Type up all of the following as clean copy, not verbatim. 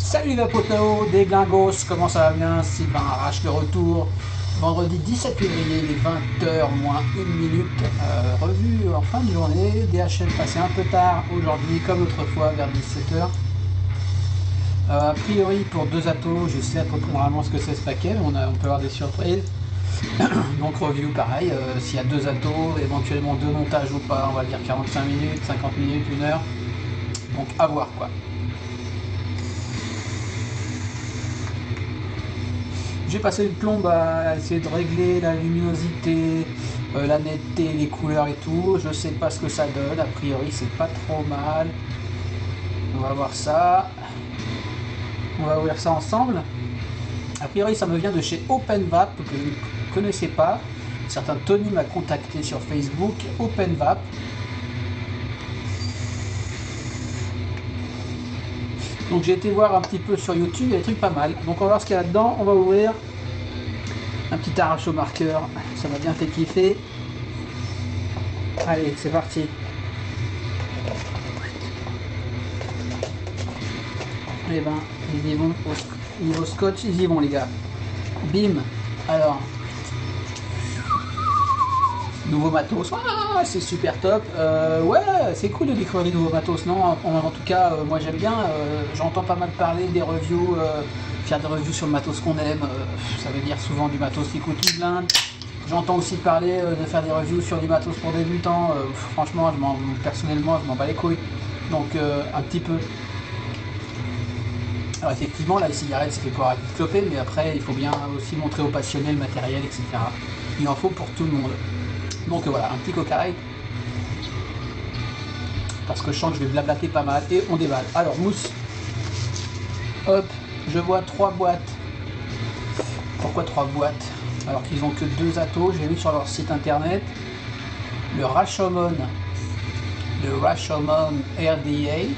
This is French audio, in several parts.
Salut la potao des glingos, comment ça va bien? Sylvain Arrache de retour, vendredi 17 février, les 20h moins 1 minute, revue en fin de journée, DHL passé un peu tard aujourd'hui comme autrefois vers 17h. A priori pour 2 atos, je sais à peu près normalement ce que c'est ce paquet, on peut avoir des surprises. Donc review pareil, s'il y a 2 atos, éventuellement 2 montages ou pas, on va dire 45 minutes, 50 minutes, 1 heure, donc à voir quoi. J'ai passé une plombe à essayer de régler la luminosité, la netteté, les couleurs et tout. Je sais pas ce que ça donne. A priori, c'est pas trop mal. On va voir ça. On va ouvrir ça ensemble. A priori, ça me vient de chez OpenVap, que je ne connaissais pas. Un certain Tony m'a contacté sur Facebook. OpenVap. Donc j'ai été voir un petit peu sur YouTube, il y a des trucs pas mal. Donc on va voir ce qu'il y a là-dedans, on va ouvrir un petit arrache au marqueur, ça m'a bien fait kiffer. Allez, c'est parti. Et ben, ils y vont, au niveau scotch, ils y vont les gars. Bim. Alors, nouveau matos, ah, c'est super top. Ouais, c'est cool de découvrir des nouveaux matos, non? En tout cas, moi j'aime bien, j'entends pas mal parler des reviews, faire des reviews sur le matos qu'on aime, ça veut dire souvent du matos qui coûte une blinde. J'entends aussi parler de faire des reviews sur du matos pour débutants, franchement, personnellement, je m'en bats les couilles, donc un petit peu. Alors effectivement, là, les cigarettes, c'est fait pour arrêter de cloper, mais après, il faut bien aussi montrer aux passionnés le matériel, etc. Il en faut pour tout le monde. Donc voilà, un petit cocaïne. Parce que je sens que je vais blablater pas mal. Et on déballe. Alors, mousse. Hop, je vois 3 boîtes. Pourquoi 3 boîtes? Alors qu'ils ont que 2 atos. J'ai vu sur leur site internet. Le Rashomon. Le Rashomon RDA.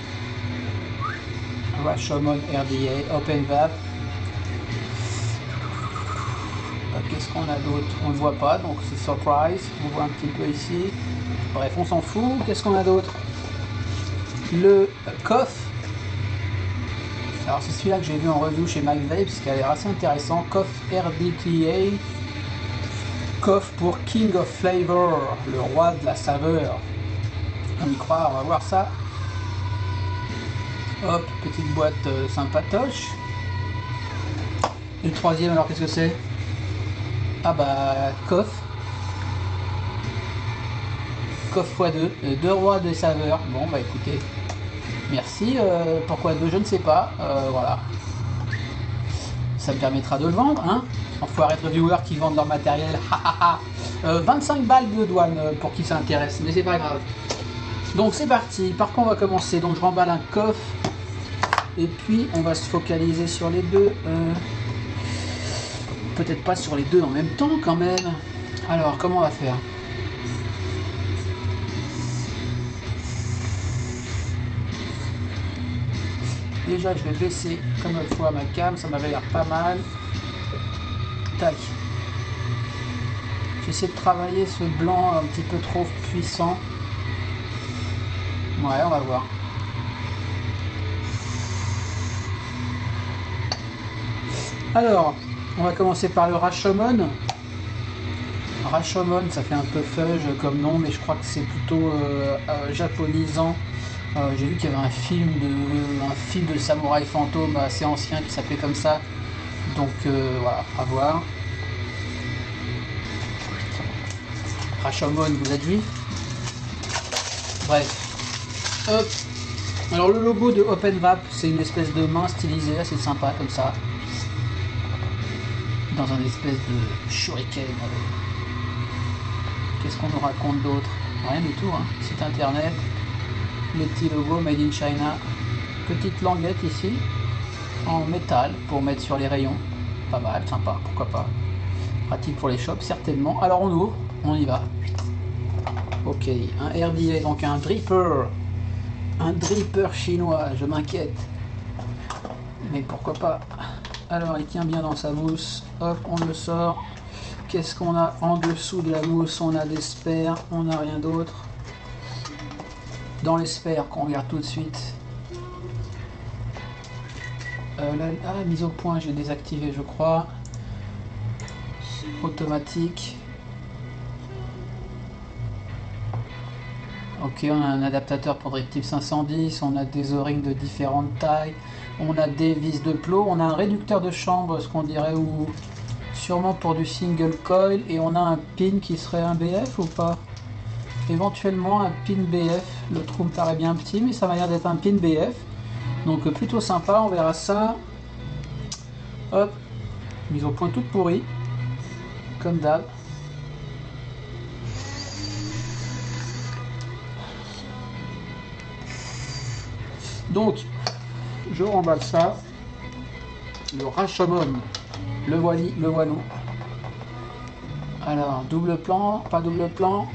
Rashomon RDA. OpenVap. Qu'est-ce qu'on a d'autre? On ne le voit pas, donc c'est surprise. On voit un petit peu ici. Bref, on s'en fout. Qu'est-ce qu'on a d'autre? Le Coff. Alors c'est celui-là que j'ai vu en review chez MyVapes, ce qui a l'air assez intéressant. Coff RDTA. Coff pour King of Flavor, le roi de la saveur. On y croit, on va voir ça. Hop, petite boîte sympatoche. Et le troisième, alors qu'est-ce que c'est? Ah bah, Coff. Coff x2, 2 rois des saveurs. Bon bah écoutez, merci. Pourquoi 2, je ne sais pas. Voilà. Ça me permettra de le vendre, hein. Enfoirés de reviewers qui vendent leur matériel. 25 balles de douane pour qui s'intéresse, mais c'est pas grave. Donc c'est parti. Par contre on va commencer. Donc je remballe un Coff. Et puis on va se focaliser sur les deux. Peut-être pas sur les deux en même temps quand même. Alors comment on va faire? Déjà je vais baisser comme une fois ma cam, ça m'avait l'air pas mal. Tac. J'essaie de travailler ce blanc un petit peu trop puissant. Ouais, on va voir. Alors, on va commencer par le Rashomon. Rashomon, ça fait un peu fudge comme nom, mais je crois que c'est plutôt japonisant. J'ai vu qu'il y avait un film de samouraï fantôme assez ancien qui s'appelait comme ça. Donc voilà, à voir. Rashomon, vous êtes juif? Bref. Hop. Alors le logo de OpenVap, c'est une espèce de main stylisée, assez sympa comme ça. dans un espèce de shuriken. Qu'est-ce qu'on nous raconte d'autre? Rien du tout, hein. Site internet, les petits logos Made in China, petite languette ici, en métal pour mettre sur les rayons. Pas mal, sympa, pourquoi pas. Pratique pour les shops, certainement. Alors on ouvre, on y va. Ok, un RDA, donc un dripper. Un dripper chinois, je m'inquiète. Mais pourquoi pas. Alors il tient bien dans sa mousse. Hop, on le sort. Qu'est-ce qu'on a en dessous de la mousse? On a des spares, on n'a rien d'autre. Dans les spares qu'on regarde tout de suite. La mise au point, j'ai désactivé, je crois. Automatique. Ok, on a un adaptateur pour Drip Tip 510, on a des O-rings de différentes tailles, on a des vis de plot, on a un réducteur de chambre, ce qu'on dirait, ou sûrement pour du single coil, et on a un pin qui serait un BF ou pas? Éventuellement un pin BF, le trou me paraît bien petit, mais ça m'a l'air d'être un pin BF, donc plutôt sympa, on verra ça. Hop, mise au point toute pourrie, comme d'hab. Donc, je remballe ça, le Rashomon, le voilou. Alors, double plan, pas double plan.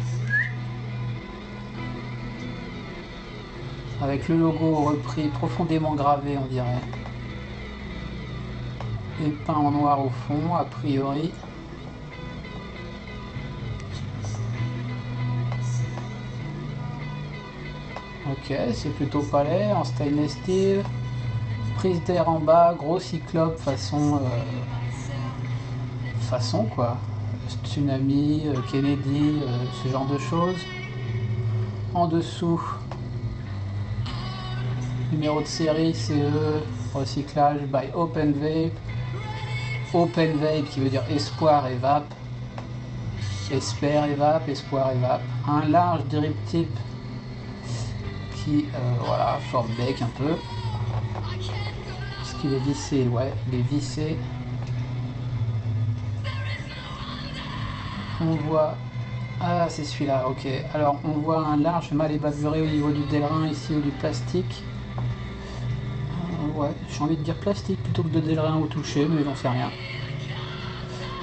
Avec le logo repris, profondément gravé, on dirait. Et peint en noir au fond, a priori. Ok, c'est plutôt palais, en stainless steel. Prise d'air en bas, gros cyclope façon quoi. Tsunami, Kennedy, ce genre de choses. En dessous, numéro de série CE, recyclage by Open Vape. Open Vape qui veut dire espoir et vape. Espère et vape, espoir et vape. Un large drip tip qui, voilà, forme bec un peu. Est-ce qu'il est vissé? Ouais, il est vissé. On voit... Ah, c'est celui-là, ok. Alors, on voit un large mal évaporé au niveau du délerin ici, ou du plastique. Ouais, j'ai envie de dire plastique plutôt que de délerin au toucher, mais j'en sais rien.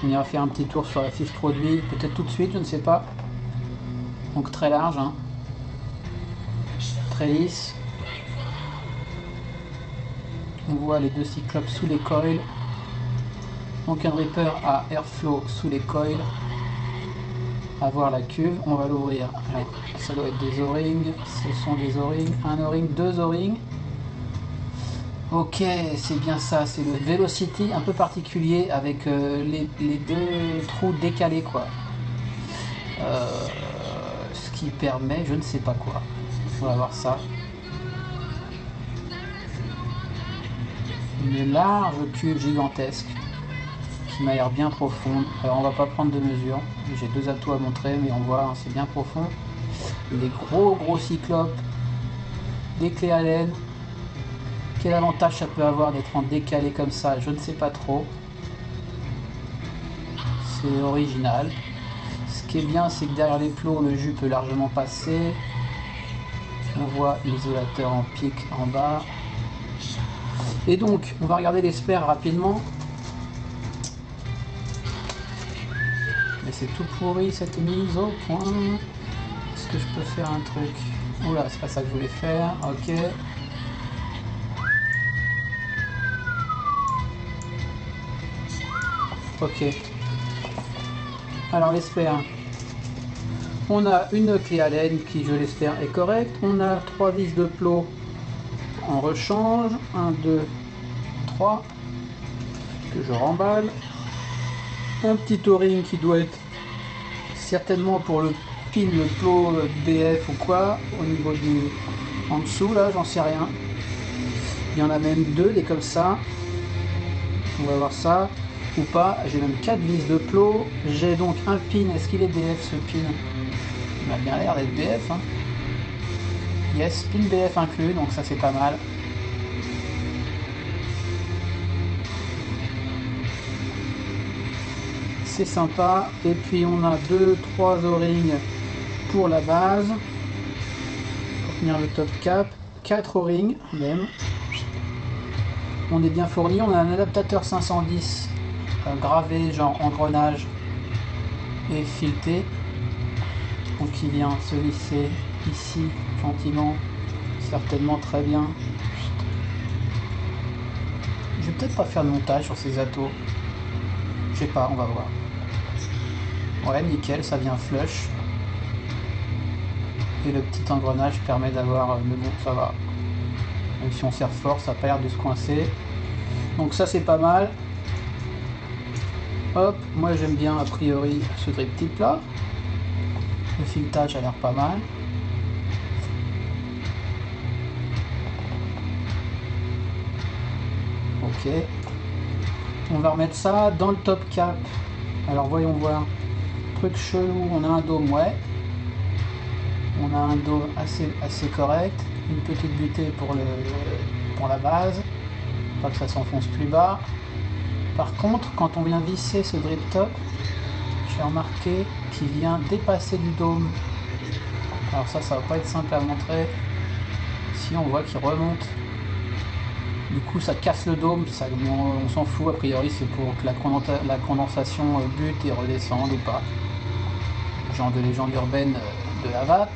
On ira faire un petit tour sur la fiche produit, peut-être tout de suite, je ne sais pas. Donc très large, hein. Très lisse. On voit les deux cyclopes sous les coils. Donc un dripper à airflow sous les coils. À voir la cuve, on va l'ouvrir. Ça doit être des O-rings, ce sont des O-rings, un O-ring, deux O-rings. Ok, c'est bien ça, c'est le Velocity un peu particulier avec les deux trous décalés quoi. Ce qui permet, je ne sais pas quoi. On va voir ça. Une large cuve gigantesque qui m'a l'air bien profonde. Alors on va pas prendre de mesure, j'ai deux atouts à montrer mais on voit, hein, c'est bien profond. Des gros cyclopes, des clés Allen. Quel avantage ça peut avoir d'être en décalé comme ça, je ne sais pas trop. C'est original. Ce qui est bien, c'est que derrière les plots, le jus peut largement passer. On voit l'isolateur en pic en bas. Et donc, on va regarder les spares rapidement. Mais c'est tout pourri cette mise au point. Est-ce que je peux faire un truc? Oula, c'est pas ça que je voulais faire. Ok. Ok. Alors les spares. On a une clé Allen qui, je l'espère, est correcte. On a 3 vis de plot en rechange. 1, 2, 3. Que je remballe. Un petit O-ring qui doit être certainement pour le pin, le plot BF ou quoi. Au niveau du... en dessous, là, j'en sais rien. Il y en a même 2, des comme ça. On va voir ça. Ou pas, j'ai même 4 vis de plot, j'ai donc un pin, est-ce qu'il est BF ce pin? Il m'a bien l'air d'être BF, hein. Yes, pin BF inclus, donc ça c'est pas mal. c'est sympa. Et puis on a 2-3 O-rings pour la base, pour tenir le top cap, 4 O-rings même. On est bien fourni, on a un adaptateur 510 gravé genre engrenage et fileté, donc il vient se visser ici gentiment, certainement très bien. Je vais peut-être pas faire de montage sur ces atos, je sais pas, on va voir. Ouais, nickel, ça vient flush. Et le petit engrenage permet d'avoir, mais bon, ça va. Même si on serre fort, ça n'a pas l'air de se coincer. Donc ça, c'est pas mal. Hop, moi j'aime bien a priori ce drip type là. Le filetage a l'air pas mal. Ok. On va remettre ça dans le top cap. Alors voyons voir. Truc chelou, on a un dôme, ouais. On a un dôme assez correct. Une petite butée pour la base. Pas que ça s'enfonce plus bas. Par contre, quand on vient visser ce drip top, j'ai remarqué qu'il vient dépasser du dôme. Alors ça va pas être simple à montrer. Si on voit qu'il remonte. Du coup ça casse le dôme, ça, on s'en fout, a priori c'est pour que la condensation bute et redescende ou pas. Genre de légende urbaine de la vape.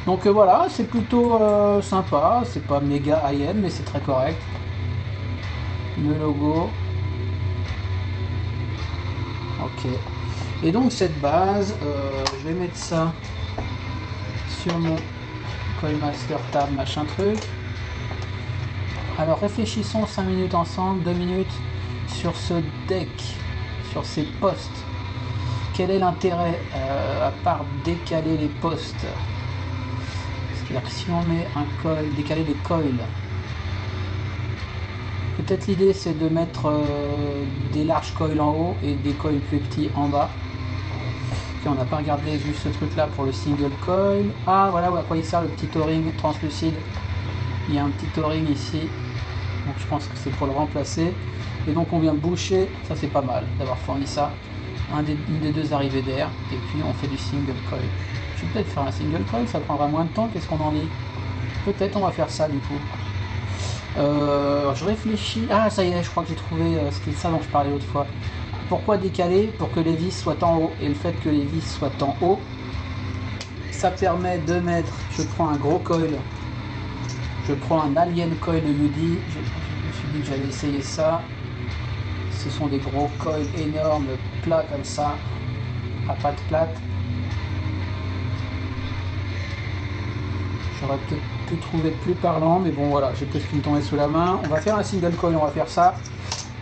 Donc voilà, c'est plutôt sympa, c'est pas méga high-end mais c'est très correct. Le logo. Ok. Et donc cette base, je vais mettre ça sur mon Coilmaster Tab machin truc. Alors réfléchissons 5 minutes ensemble, 2 minutes sur ce deck, sur ces postes. Quel est l'intérêt à part décaler les postes? C'est-à-dire que si on met un coil, décaler les coils, peut-être l'idée c'est de mettre des larges coils en haut et des coils plus petits en bas. Okay, on n'a pas regardé juste ce truc là pour le single coil. Ah voilà à quoi il sert le petit O-ring translucide. Il y a un petit O-ring ici. Donc je pense que c'est pour le remplacer. Et donc on vient boucher, ça c'est pas mal d'avoir fourni ça. Une des deux arrivées d'air. Et puis on fait du single coil. Je vais peut-être faire un single coil, ça prendra moins de temps, qu'est-ce qu'on en dit? Peut-être on va faire ça du coup. Je réfléchis. Ah ça y est, je crois que j'ai trouvé c'était ça dont je parlais l'autre fois. Pourquoi décaler? Pour que les vis soient en haut. Et le fait que les vis soient en haut, ça permet de mettre, je prends un gros coil. Je prends un Alien Coil UD, je me suis dit que j'allais essayer ça. Ce sont des gros coils énormes, plats comme ça, à pattes plates. J'aurais peut-être pu trouver plus parlant, mais bon voilà, j'ai plus ce qui me tombait sous la main. On va faire un single coil, on va faire ça.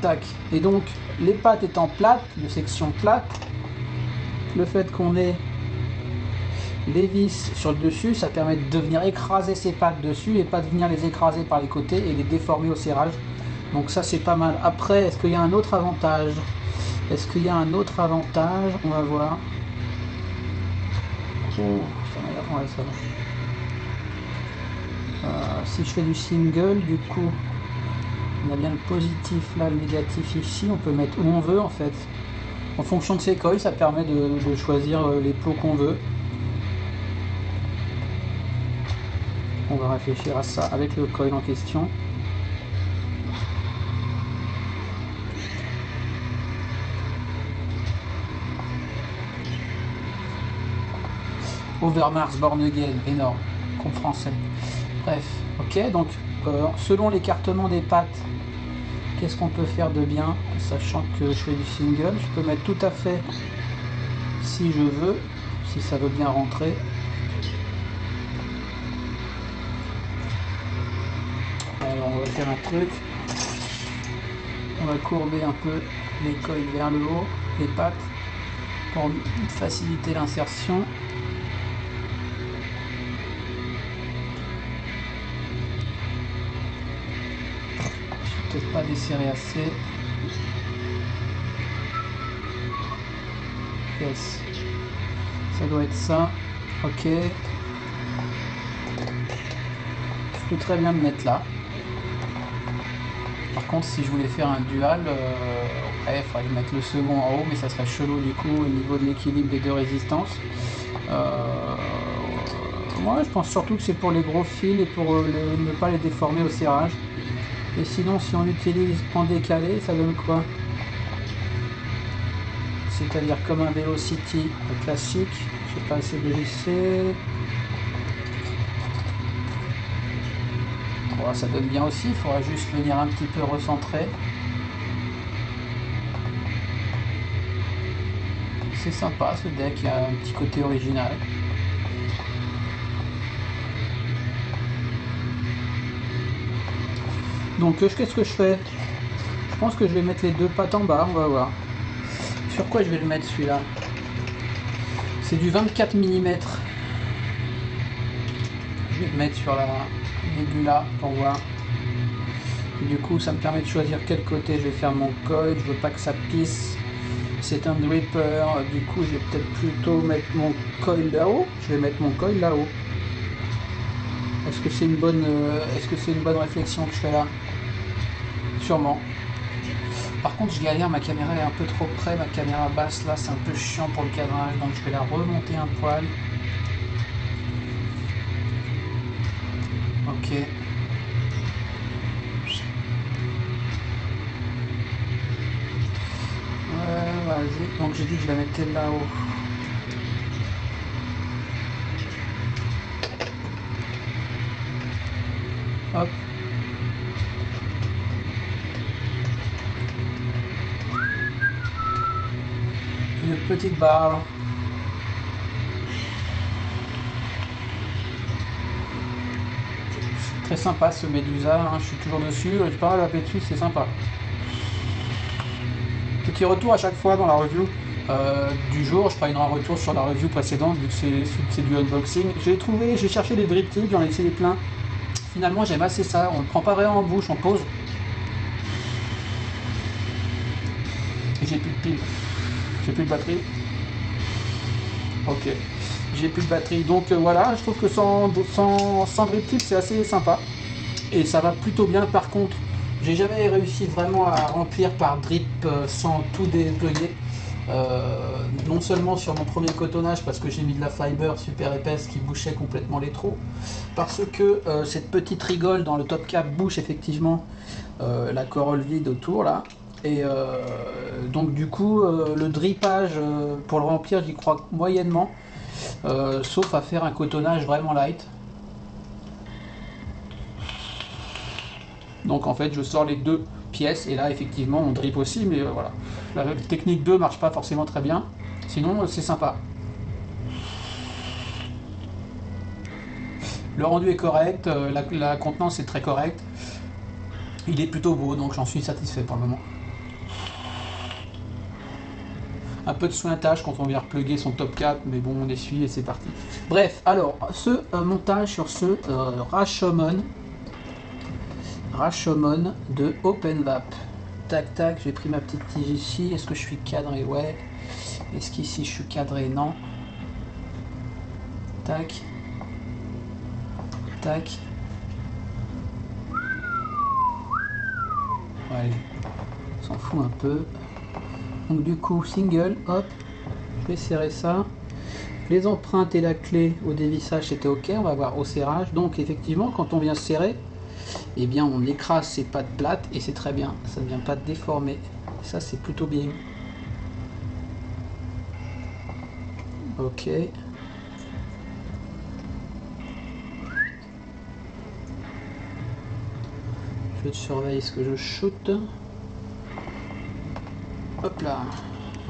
Tac. Et donc, les pattes étant plates, de section plate, le fait qu'on ait les vis sur le dessus, ça permet de venir écraser ces pattes dessus et pas de venir les écraser par les côtés et les déformer au serrage. Donc ça c'est pas mal. Après, est-ce qu'il y a un autre avantage? Est-ce qu'il y a un autre avantage? On va voir. Oh, ça m'a l'air... Ouais, ça va. Si je fais du single, du coup, on a bien le positif là, le négatif ici. On peut mettre où on veut en fait. En fonction de ses coils, ça permet de choisir les plots qu'on veut. On va réfléchir à ça avec le coil en question. Overmars Born Again, énorme, comme français. Bref, ok, donc selon l'écartement des pattes, qu'est-ce qu'on peut faire de bien, sachant que je fais du single, je peux mettre tout à fait, si je veux, si ça veut bien rentrer. Alors on va faire un truc, on va courber un peu les coils vers le haut, les pattes, pour faciliter l'insertion. Je vais peut-être pas desserrer assez. Yes. Ça doit être ça. Ok. Je peux très bien me mettre là. Par contre, si je voulais faire un dual, Ouais, il faudrait mettre le second en haut, mais ça serait chelou du coup au niveau de l'équilibre des deux résistances. Moi je pense surtout que c'est pour les gros fils et pour ne pas les déformer au serrage. Et sinon si on utilise en décalé, ça donne quoi? C'est-à-dire comme un Velocity classique, je sais pas, c'est glissé. Bon, ça donne bien aussi, il faudra juste venir un petit peu recentrer. C'est sympa ce deck, il y a un petit côté original. Donc qu'est-ce que je fais? Je pense que je vais mettre les deux pattes en bas, on va voir. Sur quoi je vais le mettre celui-là? C'est du 24 mm. Je vais le mettre sur la nébula pour voir. Et du coup ça me permet de choisir quel côté je vais faire mon coil, je veux pas que ça pisse. C'est un dripper, du coup je vais peut-être plutôt mettre mon coil là-haut. Je vais mettre mon coil là-haut. Est-ce que c'est une bonne réflexion que je fais là? Sûrement. Par contre je galère, ma caméra est un peu trop près, ma caméra basse là c'est un peu chiant pour le cadrage, donc je vais la remonter un poil. Ok. Vas-y, donc j'ai dit que je la mettais là-haut. Hop. Une petite barre. Très sympa ce Medusa, hein, je suis toujours dessus, je parle à la dessus, c'est sympa. Petit retour à chaque fois dans la review du jour, je ferai un retour sur la review précédente vu que c'est du unboxing. J'ai cherché des drip tips, j'en ai essayé plein. Finalement j'aime assez ça, on ne prend pas vraiment en bouche, on pose. Et j'ai plus de pile. J'ai plus de batterie. Ok. J'ai plus de batterie. Donc voilà, je trouve que sans drip tip c'est assez sympa. Et ça va plutôt bien. Par contre, j'ai jamais réussi vraiment à remplir par drip sans tout déployer. Non seulement sur mon premier cotonnage parce que j'ai mis de la fiber super épaisse qui bouchait complètement les trous, parce que cette petite rigole dans le top cap bouche effectivement la corolle vide autour là. Et donc du coup le drippage pour le remplir j'y crois moyennement, sauf à faire un cotonnage vraiment light. Donc en fait je sors les deux pièces et là effectivement on drip aussi, mais voilà, la technique 2 marche pas forcément très bien, sinon c'est sympa. Le rendu est correct, la contenance est très correcte, il est plutôt beau donc j'en suis satisfait pour le moment. Un peu de sointage quand on vient repluguer son top cap, mais bon on essuie et c'est parti. Bref, alors ce montage sur ce Rashomon de OpenVap. Tac tac, j'ai pris ma petite tige ici. Est-ce que je suis cadré? Ouais. Est-ce qu'ici je suis cadré? Non. Tac. Tac. Ouais. On s'en fout un peu. Donc du coup, single, hop. Je vais serrer ça. Les empreintes et la clé au dévissage c'était ok. On va voir au serrage. Donc effectivement, quand on vient serrer, eh bien on écrase ses pattes plates et c'est très bien, ça ne vient pas déformer, ça c'est plutôt bien. Ok. Je surveille ce que je shoot. Hop là.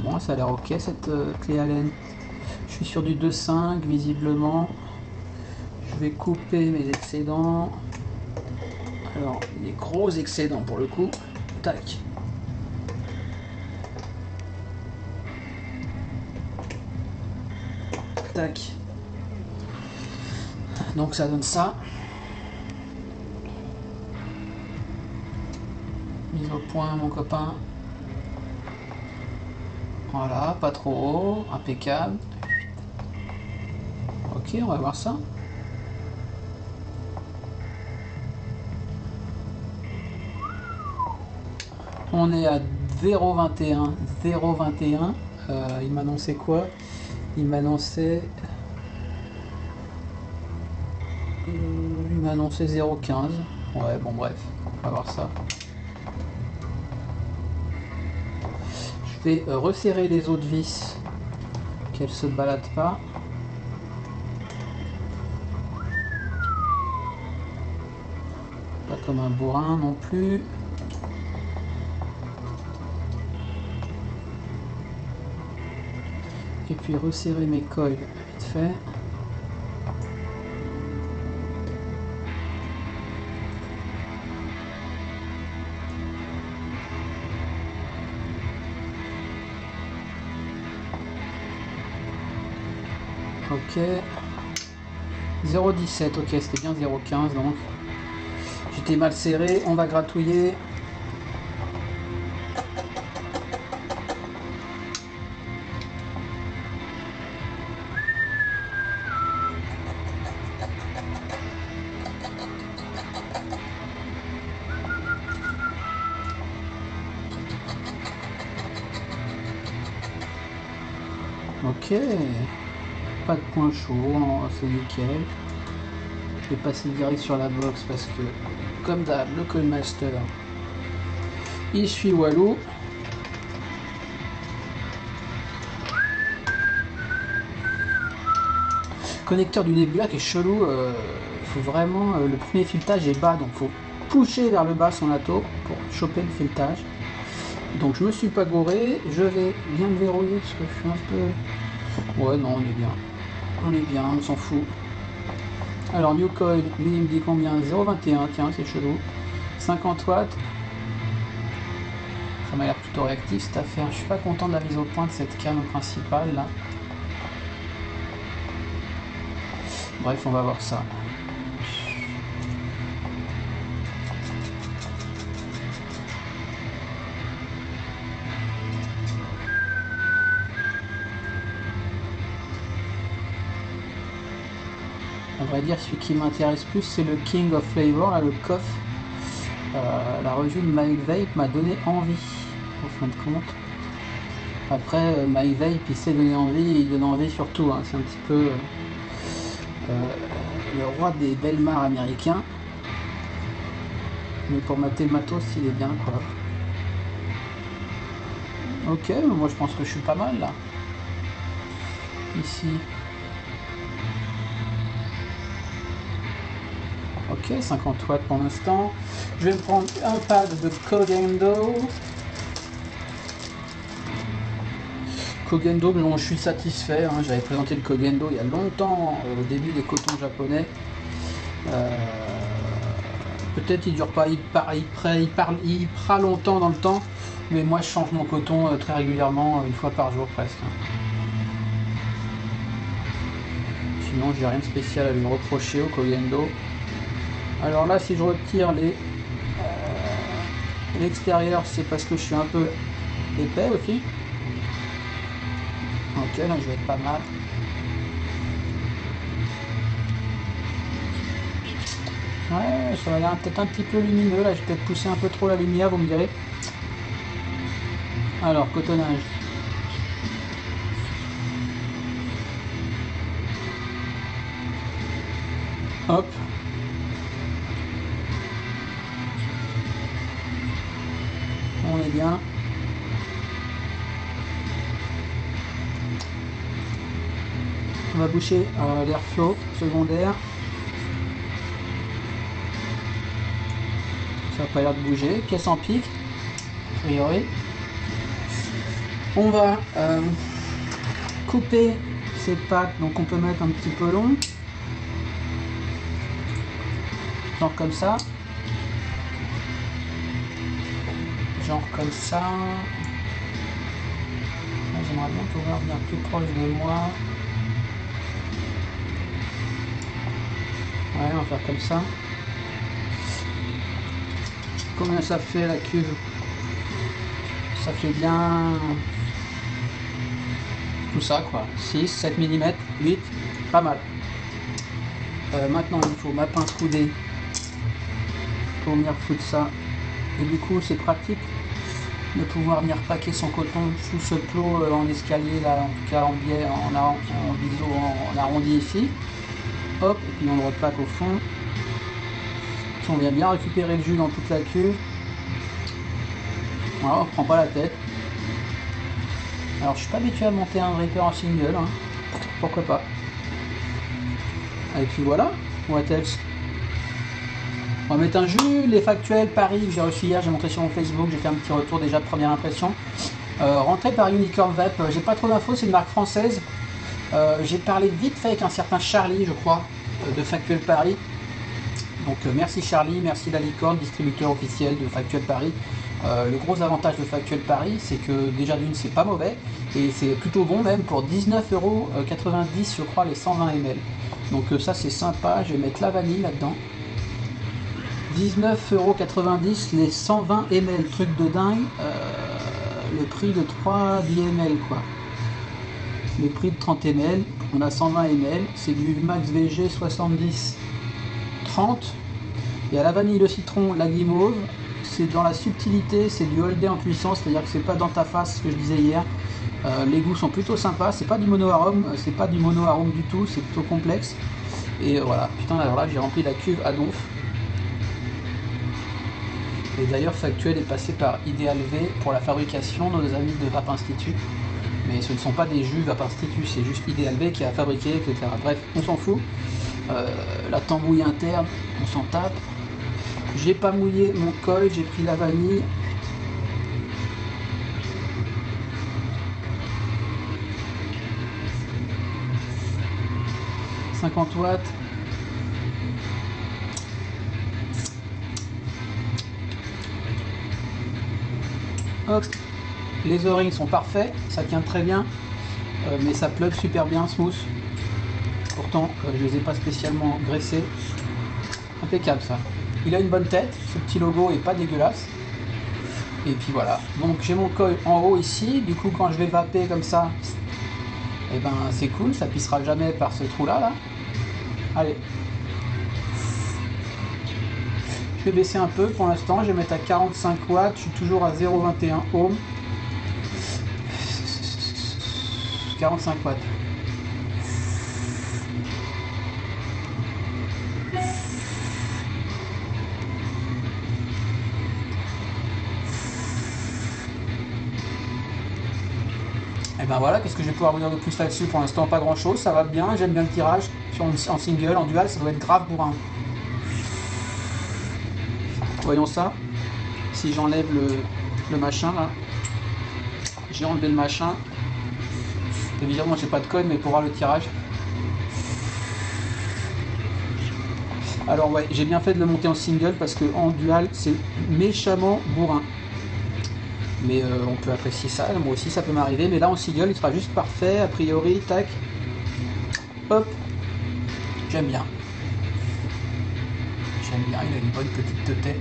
Bon, ça a l'air ok cette clé Allen. Je suis sur du 2.5 visiblement. Je vais couper mes excédents. Alors, les gros excédents pour le coup. Tac. Tac. Donc ça donne ça. Mise au point mon copain. Voilà, pas trop haut, impeccable. Ok, on va voir ça. On est à 0,21. 0,21. Il m'annonçait quoi? Il m'annonçait 0,15. Ouais, bon bref, on va voir ça. Je vais resserrer les autres vis, qu'elles se baladent pas. Pas comme un bourrin non plus. Et puis resserrer mes coils vite fait. Ok. 0,17, ok, c'était bien 0,15 donc. J'étais mal serré, on va gratouiller. Ok, pas de point chaud, c'est nickel. Je vais passer direct sur la box parce que, comme d'hab, le Coilmaster, il suit Walou. Connecteur du Nebula qui est chelou, faut vraiment, le premier filetage est bas, donc faut pousser vers le bas son ato pour choper le filetage. Donc je me suis pas gouré, je vais bien le verrouiller parce que je suis un peu... Ouais non, on est bien. On est bien, on s'en fout. Alors New Coil, lui il me dit combien? 0,21, tiens c'est chelou. 50 watts. Ça m'a l'air plutôt réactif cette affaire. Je suis pas content de la mise au point de cette cam principale là. Bref, on va voir ça. On va dire celui qui m'intéresse plus c'est le King of Flavor, là, le coffre. La revue de MyVape m'a donné envie, en fin de compte. Après, MyVape il sait donner envie, il donne envie surtout, hein. C'est un petit peu le roi des Belmar américains. Mais pour mater le matos, il est bien quoi. Ok, moi je pense que je suis pas mal là. Ici. Ok, 50 watts pour l'instant. Je vais me prendre un pad de Kogendo. Kogendo, dont je suis satisfait. Hein. J'avais présenté le Kogendo il y a longtemps, au début des cotons japonais. Peut-être il dure pas, il prend longtemps dans le temps, mais moi je change mon coton très régulièrement, une fois par jour presque. Sinon j'ai rien de spécial à lui reprocher au Kogendo. Alors là si je retire l'extérieur c'est parce que je suis un peu épais aussi. Ok, là je vais être pas mal. Ouais, ça va l'air peut-être un petit peu lumineux, là j'ai peut-être poussé un peu trop la lumière, vous me direz. Alors, cotonnage. Hop. On est bien. On va boucher l'airflow secondaire. Ça n'a pas l'air de bouger. Pièce en pique, a priori. On va couper ces pattes, donc on peut mettre un petit peu long. Genre comme ça. Genre comme ça. J'aimerais bien pouvoir venir plus proche de moi. Ouais, on va faire comme ça. Combien ça fait la cuve? Ça fait bien tout ça quoi. 6, 7 mm, 8, pas mal. Maintenant il faut ma pince coudée pour venir foutre ça. Et du coup c'est pratique de pouvoir venir paquer son coton sous ce plot en escalier, là, en tout cas en biais, en arrondi ici. Hop, et puis on le repaque au fond. On vient bien récupérer le jus dans toute la cuve. Voilà, on prend pas la tête. Alors je suis pas habitué à monter un draper en single, hein. Pourquoi pas. Et puis voilà, what else. On va mettre un jus, les factuels Paris que j'ai reçu hier, j'ai montré sur mon Facebook, j'ai fait un petit retour déjà de première impression. Rentré par Unicorn Vape, j'ai pas trop d'infos, c'est une marque française. J'ai parlé vite fait avec un certain Charlie, je crois, de Factuel Paris. Donc merci Charlie, merci la Licorne, distributeur officiel de Factuel Paris. Le gros avantage de Factuel Paris, c'est que déjà d'une, c'est pas mauvais, et c'est plutôt bon même pour 19,90 € je crois les 120 ml. Donc ça c'est sympa, je vais mettre la vanille là-dedans. 19,90 € les 120 ml, truc de dingue, le prix de 3 ml quoi. Le prix de 30 ml, on a 120 ml, c'est du Max VG 70 30. Et à la vanille, le citron, la guimauve, c'est dans la subtilité, c'est du All Day en puissance, c'est-à-dire que c'est pas dans ta face, ce que je disais hier. Les goûts sont plutôt sympas, c'est pas du mono-arôme, du tout, c'est plutôt complexe. Et voilà, putain, alors là j'ai rempli la cuve à donf. Et d'ailleurs Factuel est passé par Ideal V pour la fabrication, nos amis de Vape Institute. Mais ce ne sont pas des jus Vape Institute, c'est juste Ideal V qui a fabriqué, etc. Bref, on s'en fout. La tambouille interne, on s'en tape. J'ai pas mouillé mon col, j'ai pris la vanille. « 50 watts. Hop. Les O-rings sont parfaits, ça tient très bien, mais ça plug super bien, smooth. Pourtant, je les ai pas spécialement graissés. Impeccable ça. Il a une bonne tête, ce petit logo est pas dégueulasse. Et puis voilà. Donc j'ai mon coil en haut ici. Du coup, quand je vais vaper comme ça, et ben c'est cool, ça pissera jamais par ce trou là. Allez. Je vais baisser un peu pour l'instant. Je vais mettre à 45 watts. Je suis toujours à 0,21 ohm. 45 watts. Et ben voilà, qu'est-ce que je vais pouvoir vous dire de plus là-dessus? Pour l'instant, pas grand-chose, ça va bien, j'aime bien le tirage. En single, en dual, ça doit être grave bourrin. Voyons ça. Si j'enlève le machin là, j'ai enlevé le machin. Évidemment, j'ai pas de code, mais pour voir le tirage. Alors ouais, j'ai bien fait de le monter en single parce que en dual, c'est méchamment bourrin. Mais on peut apprécier ça, moi aussi ça peut m'arriver, mais là en single il sera juste parfait, a priori, tac, hop, j'aime bien, il a une bonne petite tête.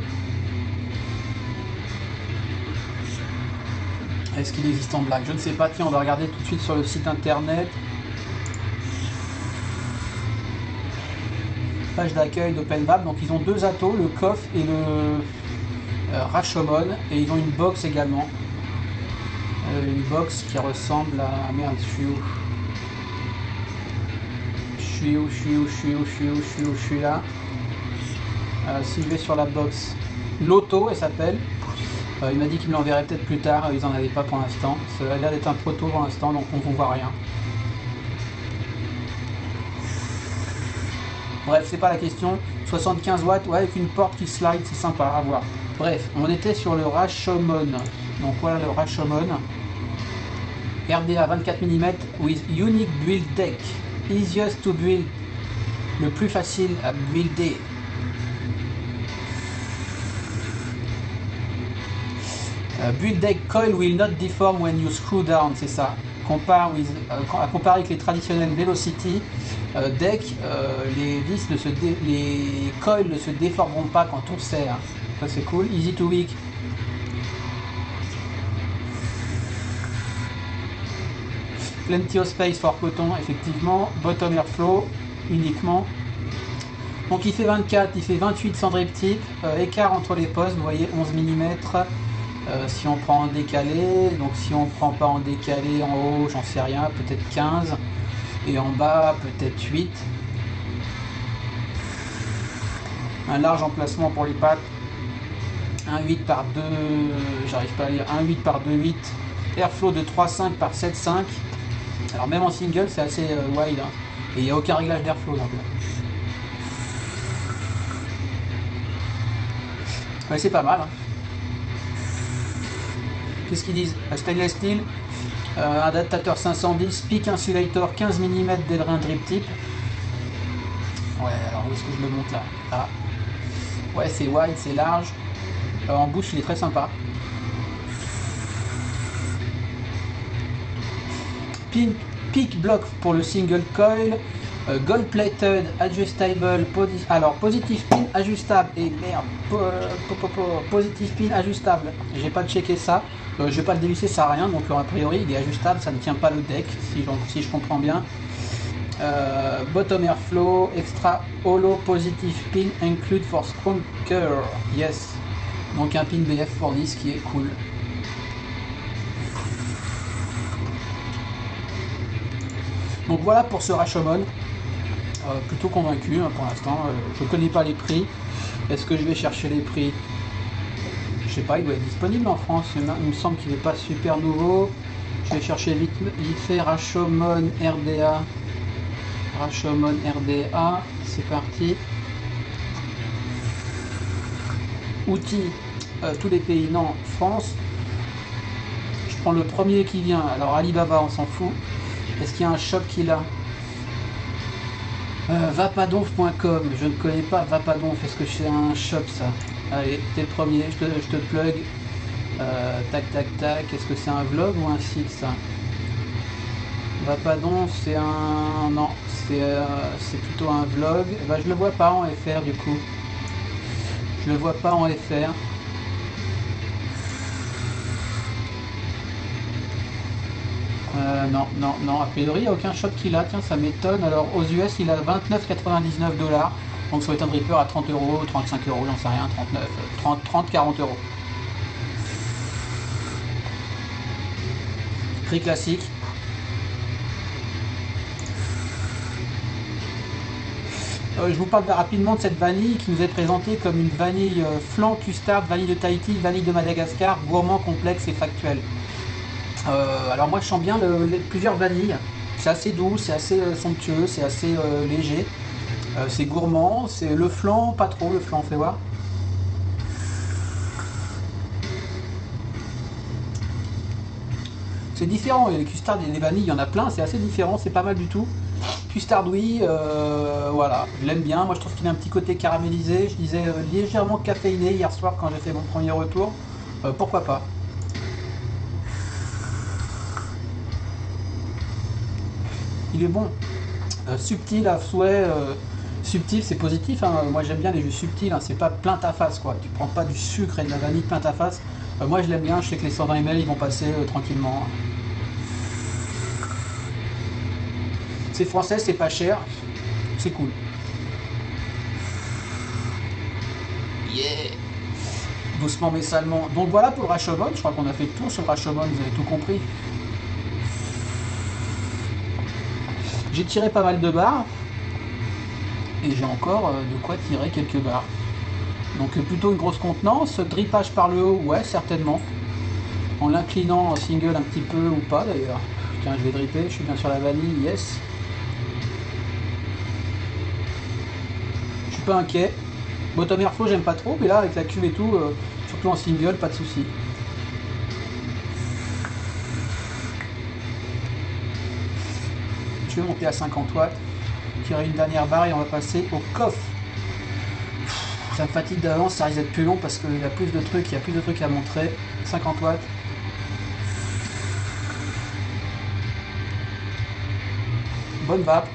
Est-ce qu'il existe en black? Je ne sais pas, tiens on va regarder tout de suite sur le site internet. Page d'accueil d'Open Vape, donc ils ont deux atos, le KOF et le Rashomon, et ils ont une box également, une box qui ressemble à... merde, je suis là. Si je vais sur la box, Loto elle s'appelle, il m'a dit qu'il me l'enverrait peut-être plus tard, ils n'en avaient pas pour l'instant, ça a l'air d'être un proto pour l'instant, donc on ne voit rien. Bref, c'est pas la question. 75 watts, ouais, avec une porte qui slide, c'est sympa à voir. Bref, on était sur le Rashomon. Donc voilà le Rashomon. RDA 24 mm with unique build deck. Easiest to build. Le plus facile à builder. Build deck coil will not deform when you screw down, c'est ça. À comparer avec les traditionnels Velocity deck, les coils ne se déformeront pas quand on serre. Ça c'est cool. Easy to wick. Plenty of space for coton, effectivement. Bottom airflow uniquement. Donc il fait 24, il fait 28 sans drip tip. Écart entre les postes, vous voyez 11 mm. Si on prend en décalé, donc si on prend pas en décalé en haut, j'en sais rien, peut-être 15. Et en bas, peut-être 8. Un large emplacement pour les pattes. Un 8 par 2, j'arrive pas à lire, un 8 par 2, 8. Airflow de 3,5 par 7,5. Alors même en single, c'est assez wide. Hein. Et il n'y a aucun réglage d'airflow. Donc ouais, c'est pas mal. Hein. Qu'est-ce qu'ils disent? Stainless steel, adaptateur 510, peak insulator 15 mm d'aileron drip tip. Ouais, alors où est-ce que je le monte là? Ah. Ouais, c'est wide, c'est large. En bouche, il est très sympa. Peak block pour le single coil. Gold plated, adjustable, alors positive pin ajustable et merde, positive pin ajustable. J'ai pas checké ça, je vais pas le dévisser, ça sert à rien, donc a priori il est ajustable, ça ne tient pas le deck si je comprends bien. Bottom airflow, extra hollow positive pin include for stronger, yes. Donc un pin BF fourni, ce qui est cool. Donc voilà pour ce Rashomon. Plutôt convaincu hein, pour l'instant. Je connais pas les prix. Est-ce que je vais chercher les prix? Je sais pas, il doit être disponible en France. Il me semble qu'il n'est pas super nouveau. Je vais chercher vite fait Rashomon RDA. Rashomon RDA. C'est parti. Outils. Tous les pays. Non, France. Je prends le premier qui vient. Alors Alibaba, on s'en fout. Est-ce qu'il y a un shop qui l'a? Vapadonf.com, je ne connais pas Vapadonf, est-ce que c'est un shop ça? Allez, t'es le premier, je te plug. Tac tac tac, est-ce que c'est un vlog ou un site ça? Vapadonf c'est un... non, c'est plutôt un vlog. Bah, je le vois pas en FR du coup. Je le vois pas en FR. Non, a priori il n'y a aucun shop qui l'a, tiens ça m'étonne. Alors aux US il a 29,99 $, donc sur un Reaper à 30 €, 35 €, j'en sais rien, 39, 30, 40 €. Prix classique. Je vous parle rapidement de cette vanille qui nous est présentée comme une vanille flan custard, vanille de Tahiti, vanille de Madagascar, gourmand, complexe et factuel. Alors moi je sens bien plusieurs vanilles, c'est assez doux, c'est assez somptueux, c'est assez léger, c'est gourmand, c'est le flan, pas trop le flan, fais voir. C'est différent, les custards et les vanilles, il y en a plein, c'est assez différent, c'est pas mal du tout. Custard oui, voilà, je l'aime bien, moi je trouve qu'il a un petit côté caramélisé, je disais légèrement caféiné hier soir quand j'ai fait mon premier retour, pourquoi pas. Il est bon, subtil à souhait, subtil c'est positif, hein. Moi j'aime bien les jus subtils, hein. C'est pas plein ta face quoi, tu prends pas du sucre et de la vanille plein ta face, moi je l'aime bien, je sais que les 120 ml ils vont passer tranquillement. C'est français, c'est pas cher, c'est cool. Yeah. Doucement mais salement. Donc voilà pour le Rashomon, je crois qu'on a fait le tour sur le Rashomon, vous avez tout compris. J'ai tiré pas mal de barres et j'ai encore de quoi tirer quelques barres. Donc plutôt une grosse contenance, drippage par le haut, ouais certainement. En l'inclinant en single un petit peu ou pas d'ailleurs. Tiens je vais dripper, je suis bien sur la vanille, yes. Je suis pas inquiet. Bottom airflow j'aime pas trop, mais là avec la cuve et tout, surtout en single, pas de souci. Je vais monter à 50 watts, tirer une dernière barre et on va passer au coffre. Ça me fatigue d'avance, ça risque d'être plus long parce qu'il y a plus de trucs, à montrer. 50 watts. Bonne vape.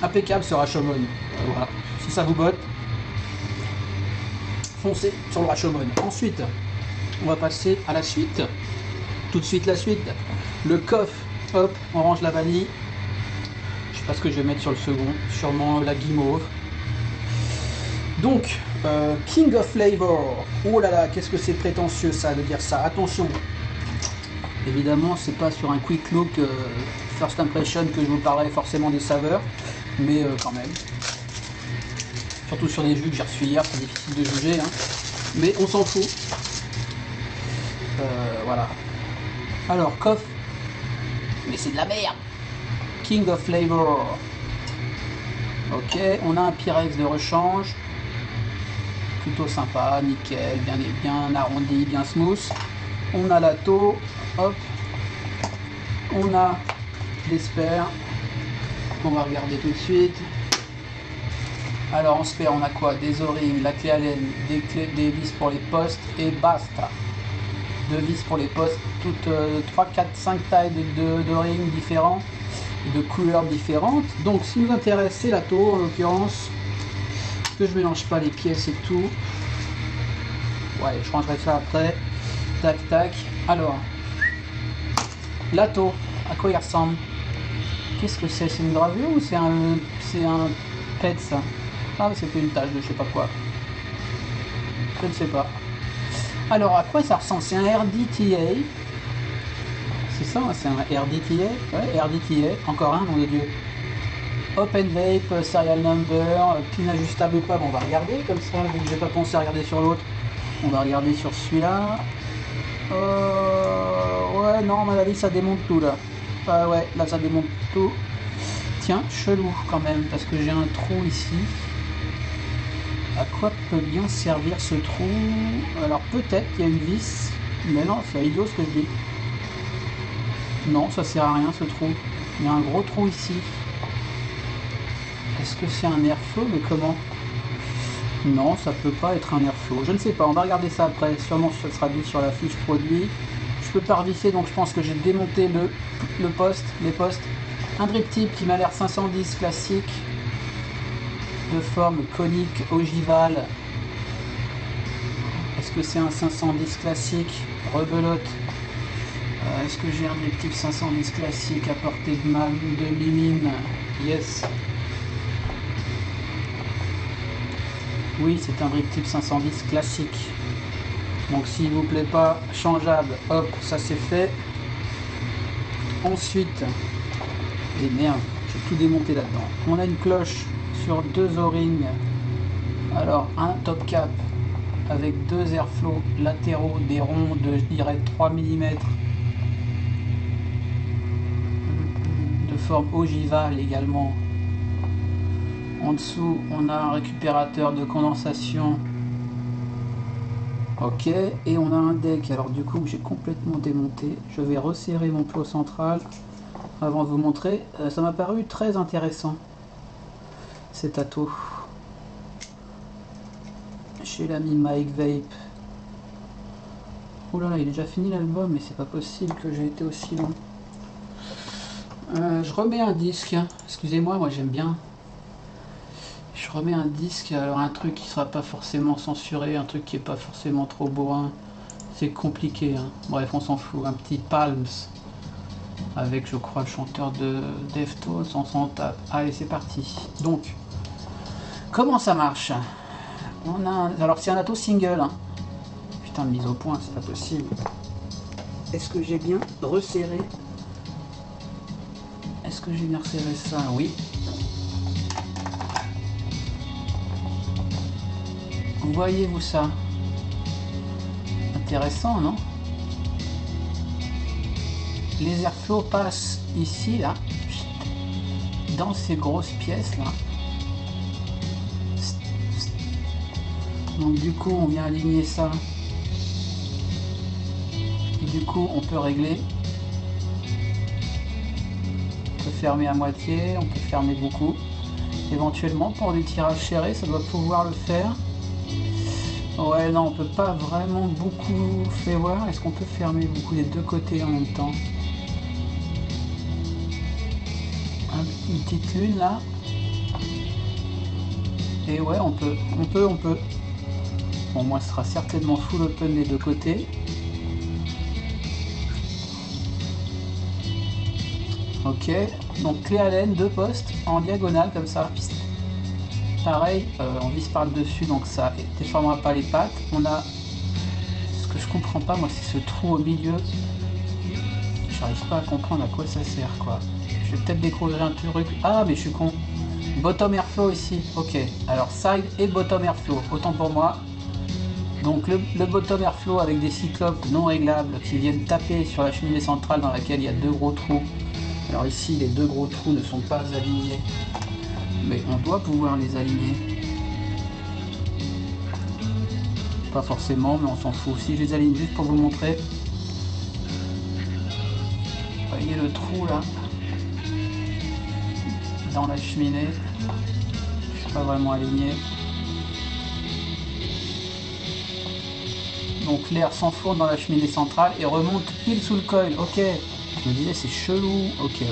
Impeccable ce Rashomon. Voilà. Si ça vous botte, foncez sur le Rashomon. Ensuite, on va passer à la suite. Tout de suite la suite. Le coffre, hop, on range la vanille. Je sais pas ce que je vais mettre sur le second. Sûrement la guimauve. Donc, King of Flavor. Oh là là, qu'est-ce que c'est prétentieux ça de dire ça. Attention. Évidemment, c'est pas sur un quick look first impression que je vous parlerai forcément des saveurs, mais quand même. Surtout sur des jus que j'ai reçus hier, c'est difficile de juger, hein. Mais on s'en fout. Voilà. Alors, coffre. Mais c'est de la merde. King of Flavor. Ok, on a un Pyrex de rechange. Plutôt sympa, nickel, bien arrondi, bien smooth. On a la taux, hop. On a l'espère. On va regarder tout de suite. Alors en spare, on a quoi? Des O-rings, la clé Allen, des vis pour les postes et basta. 2 vis pour les postes, toutes 3, 4, 5 tailles de rings différents, de couleurs différentes. Donc ce qui nous intéresse, c'est la taux en l'occurrence. Que je mélange pas les pièces et tout. Ouais, je rangerai ça après. Tac tac. Alors, la taux, à quoi il ressemble? Qu'est-ce que c'est? C'est une gravure ou c'est un pet ça? Ah, c'était une tache de je sais pas quoi. Je ne sais pas. Alors, à quoi ça ressemble? C'est un RDTA. C'est ça, c'est un RDTA? Ouais, RDTA. Encore un, nom de Dieu. Open Vape, Serial Number, pin ajustable ou pas? Bon, on va regarder comme ça, vu que j'ai pas pensé à regarder sur l'autre. On va regarder sur celui-là. Ouais, non, à mon avis, ça démonte tout là. Ouais, là, ça démonte tout. Tiens, chelou quand même, parce que j'ai un trou ici. À quoi peut bien servir ce trou? Alors, peut-être qu'il y a une vis, mais non, c'est idiot ce que je dis. Non, ça sert à rien ce trou. Il y a un gros trou ici. Est-ce que c'est un airflow? Mais comment? Non, ça peut pas être un airflow. Je ne sais pas, on va regarder ça après. Sûrement ça sera dit sur la fiche produit. Je peux pas revisser, donc je pense que j'ai démonté les postes. Un drip tip qui m'a l'air 510 classique. De forme conique, ogivale. Est-ce que c'est un 510 classique? Rebelote. Est-ce que j'ai un drip tip 510 classique à portée de limine? Yes. Oui, c'est un drip tip 510 classique. Donc s'il vous plaît pas, changeable, hop, ça c'est fait. Ensuite, et merde, j'ai tout démonté là-dedans. On a une cloche sur 2 O-rings. Alors un top cap avec 2 airflows latéraux, des ronds de, je dirais, 3 mm. De forme ogivale également. En dessous, on a un récupérateur de condensation. Ok, et on a un deck. Alors du coup, j'ai complètement démonté. Je vais resserrer mon plot central avant de vous montrer. Ça m'a paru très intéressant, cet ato. Chez l'ami Mike Vape. Oh là là, il est déjà fini l'album, mais c'est pas possible que j'ai été aussi long. Je remets un disque. Excusez-moi, moi j'aime bien. Je remets un disque, alors un truc qui sera pas forcément censuré, un truc qui est pas forcément trop bourrin. C'est compliqué, hein. Bref, on s'en fout. Un petit Palms avec, je crois, le chanteur de Deftones, on s'en tape. Allez, c'est parti. Donc, comment ça marche? On a alors c'est un ato single, hein. Putain de mise au point, c'est pas possible. Est-ce que j'ai bien resserré? Est-ce que j'ai bien resserré ça? Oui. Voyez-vous ça? Intéressant, non? Les airflows passent ici, là, dans ces grosses pièces, là. Donc du coup, on vient aligner ça. Et du coup, on peut régler. On peut fermer à moitié, on peut fermer beaucoup. Éventuellement, pour des tirages serrés, ça doit pouvoir le faire. Ouais, non, on peut pas vraiment beaucoup faire voir. Est-ce qu'on peut fermer beaucoup des deux côtés en même temps? Une petite lune là. Et ouais, on peut. Bon, moi, ce sera certainement full open des deux côtés. Ok, donc clé Allen, 2 postes en diagonale comme ça. pareil, on vise par le dessus, donc ça déformera pas les pattes. On a, ce que je comprends pas moi, c'est ce trou au milieu. J'arrive pas à comprendre à quoi ça sert, quoi. Je vais peut-être découvrir un truc. Ah, mais je suis con. Bottom airflow ici. Ok. Alors side et bottom airflow. Autant pour moi. Donc le bottom airflow avec des cyclopes non réglables qui viennent taper sur la cheminée centrale dans laquelle il y a deux gros trous. Alors ici, les deux gros trous ne sont pas alignés. Mais on doit pouvoir les aligner. Pas forcément, mais on s'en fout. Si je les aligne juste pour vous montrer. Vous voyez le trou là dans la cheminée. Je suis pas vraiment aligné. Donc l'air s'enfourne dans la cheminée centrale et remonte pile sous le coil. Ok. Je me disais c'est chelou. Ok.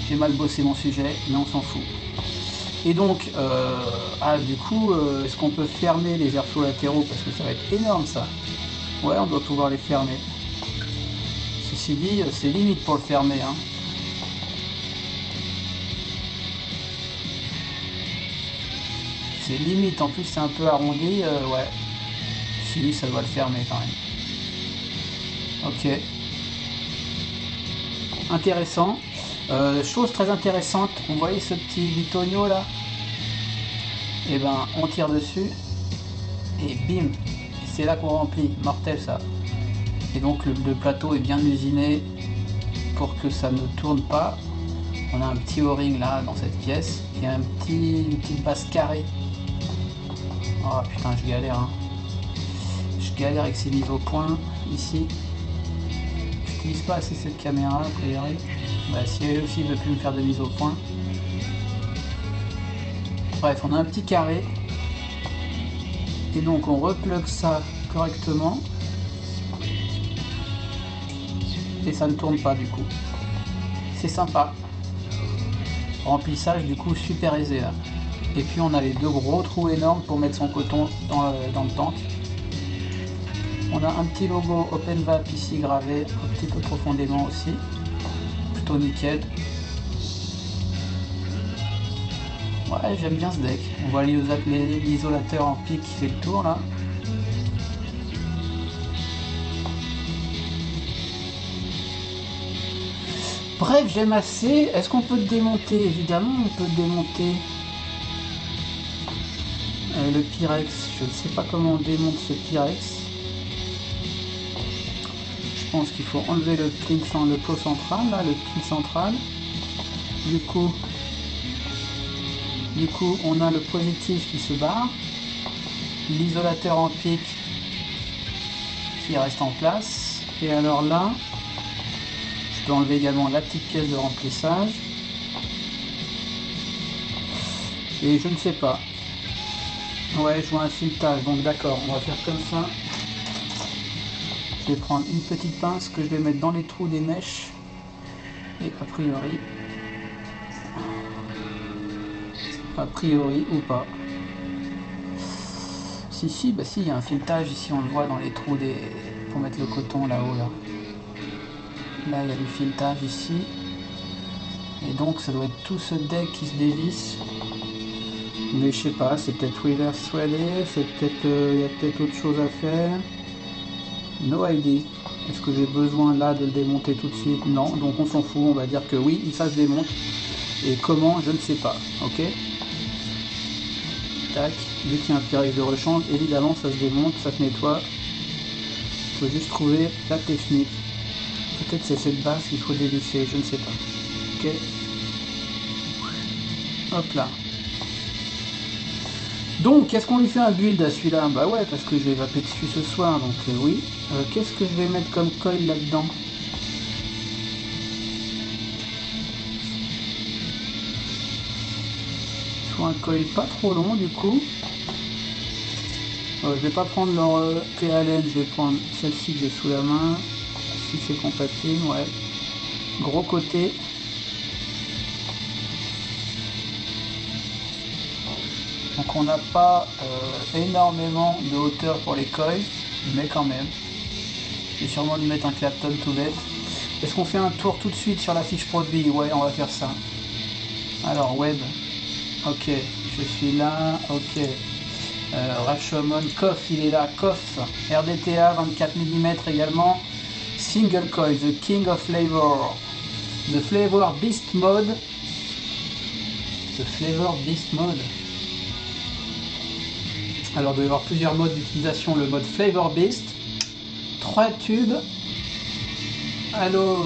J'ai mal bossé mon sujet, mais on s'en fout. Et donc, du coup, est-ce qu'on peut fermer les airflows latéraux? Parce que ça va être énorme ça. Ouais, on doit pouvoir les fermer. Ceci dit, c'est limite pour le fermer. Hein. C'est limite, en plus c'est un peu arrondi. Ouais. Si, ça doit le fermer quand même. Ok. Intéressant. Chose très intéressante, vous voyez ce petit butonio là? Et ben on tire dessus et bim, c'est là qu'on remplit, mortel ça. Et donc le plateau est bien usiné pour que ça ne tourne pas. On a un petit O-ring là dans cette pièce et une petite base carrée. Oh putain, je galère hein. Je galère avec ces mises au point ici. J'utilise pas assez cette caméra a priori. Bah, si elle aussi ne veut plus me faire de mise au point. Bref, on a un petit carré. Et donc on replug ça correctement. Et ça ne tourne pas du coup. C'est sympa. Remplissage du coup super aisé là. Et puis on a les deux gros trous énormes pour mettre son coton dans le tank. On a un petit logo OpenVap ici gravé un petit peu profondément aussi. Plutôt nickel. Ouais, j'aime bien ce deck. On voit l'isolateur en pic qui fait le tour là. Bref, j'aime assez. Est-ce qu'on peut le démonter? Évidemment, on peut le démonter. Le Pyrex, je ne sais pas comment on démonte ce Pyrex. Je pense qu'il faut enlever le pot central, là, le pin central. Du coup, on a le positif qui se barre, l'isolateur en pic qui reste en place. Et alors là, je peux enlever également la petite pièce de remplissage. Et je ne sais pas. Ouais, je vois un filetage, donc d'accord, on va faire comme ça. Je vais prendre une petite pince que je vais mettre dans les trous des mèches. Et a priori ou pas. Si, bah si, il y a un filetage ici, on le voit dans les trous des... pour mettre le coton là-haut là. Là, il y a du filetage ici. Et donc, ça doit être tout ce deck qui se dévisse. Mais je sais pas, c'est peut-être reverse threadé, c'est peut-être, il y a peut-être autre chose à faire. No idea. Est-ce que j'ai besoin là de le démonter tout de suite? Non, donc on s'en fout, on va dire que oui, ça se démonte. Et comment, je ne sais pas, ok? Tac, vu qu'il y a un Pyrex de rechange, évidemment ça se démonte, ça se nettoie. Il faut juste trouver la technique. Peut-être c'est cette base qu'il faut dévisser, je ne sais pas. Ok? Hop là. Donc, est-ce qu'on lui fait un build à celui-là? Bah ouais, parce que je vais vaper dessus ce soir, donc oui. Qu'est-ce que je vais mettre comme coil là-dedans? Il faut un coil pas trop long, du coup. Je vais pas prendre leur PLN, je vais prendre celle-ci que j'ai sous la main. Si c'est compatible, ouais. Gros côté. Donc on n'a pas énormément de hauteur pour les coils, mais quand même. Je vais sûrement lui mettre un Clapton tout bête. Est-ce qu'on fait un tour tout de suite sur la fiche produit? Ouais, on va faire ça. Alors web, ok, Je suis là, ok. Rashomon, Koff, il est là, Koff. RDTA 24 mm également. Single Coil, The King of Flavor. The Flavor Beast Mode. The Flavor Beast Mode. Alors, il doit y avoir plusieurs modes d'utilisation. Le mode Flavor Beast. 3 tubes. Allo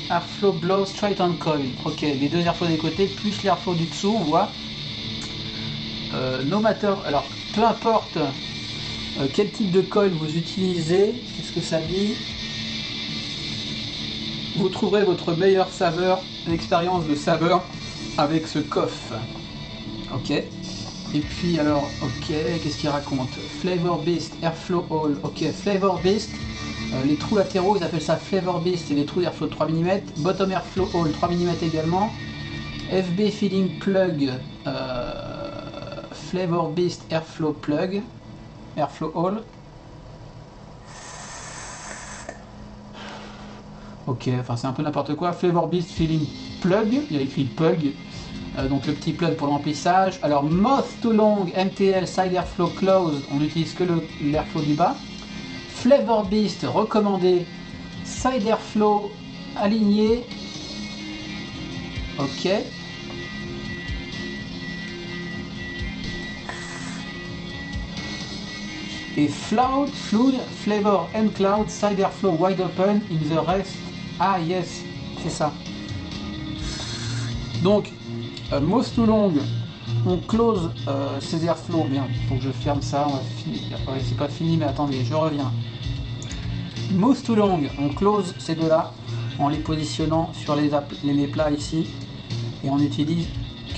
Airflow Blow Straight on Coil. Ok, les deux airflows des côtés, plus l'airflow du dessous, on voit. No matter. Alors, peu importe quel type de coil vous utilisez, qu'est-ce que ça dit? Vous trouverez votre meilleure saveur, l'expérience de saveur avec ce coff. Ok. Et puis alors, ok, qu'est-ce qu'il raconte? Flavor Beast, Airflow Hole. Ok, Flavor Beast, les trous latéraux, ils appellent ça Flavor Beast, et les trous d'airflow de 3 mm. Bottom Airflow Hole, 3 mm également. FB Filling Plug, Flavor Beast Airflow Plug, Airflow Hole. Ok, enfin c'est un peu n'importe quoi. Flavor Beast Filling Plug, il y a écrit Plug. Donc le petit plug pour le remplissage. Alors Mouth to Long MTL Side Airflow Closed, on n'utilise que l'airflow du bas. Flavor Beast recommandé Side Airflow aligné. Ok. Et Flood Flavor and Cloud Side Airflow Wide Open in the rest. Ah yes, c'est ça. Donc Mouth to Long, on close ces airflows. Bien, il faut que je ferme ça, on va finir. Ouais, c'est pas fini, mais attendez, je reviens. Mouth to Long, on close ces deux-là en les positionnant sur les plats ici, et on utilise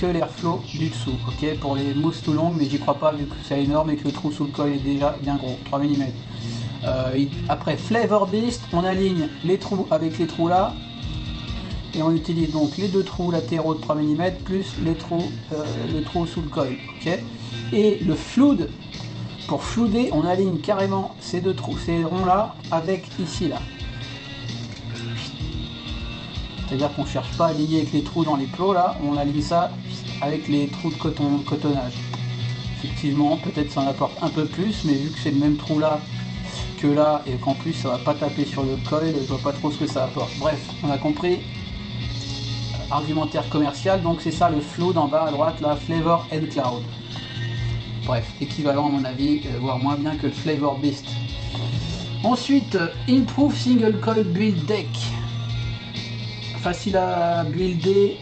que l'airflow du dessous, ok, pour les Mouth to Long, mais j'y crois pas vu que c'est énorme et que le trou sous le coil est déjà bien gros, 3 mm. Après Flavor Beast, on aligne les trous avec les trous là. Et on utilise donc les deux trous latéraux de 3 mm plus les trous, le trou sous le coil. Okay, et le flood, pour flouder, on aligne carrément ces deux trous, ces ronds là, avec ici là. C'est-à-dire qu'on ne cherche pas à aligner avec les trous dans les plots là, on aligne ça avec les trous de cotonnage. Effectivement, peut-être ça en apporte un peu plus, mais vu que c'est le même trou là que là, et qu'en plus ça va pas taper sur le coil, je vois pas trop ce que ça apporte. Bref, on a compris. Argumentaire commercial, donc c'est ça le flood en bas à droite, là, Flavor and Cloud. Bref, équivalent à mon avis, voire moins bien que le Flavor Beast. Ensuite, Improve Single Coil Build Deck. Facile à builder,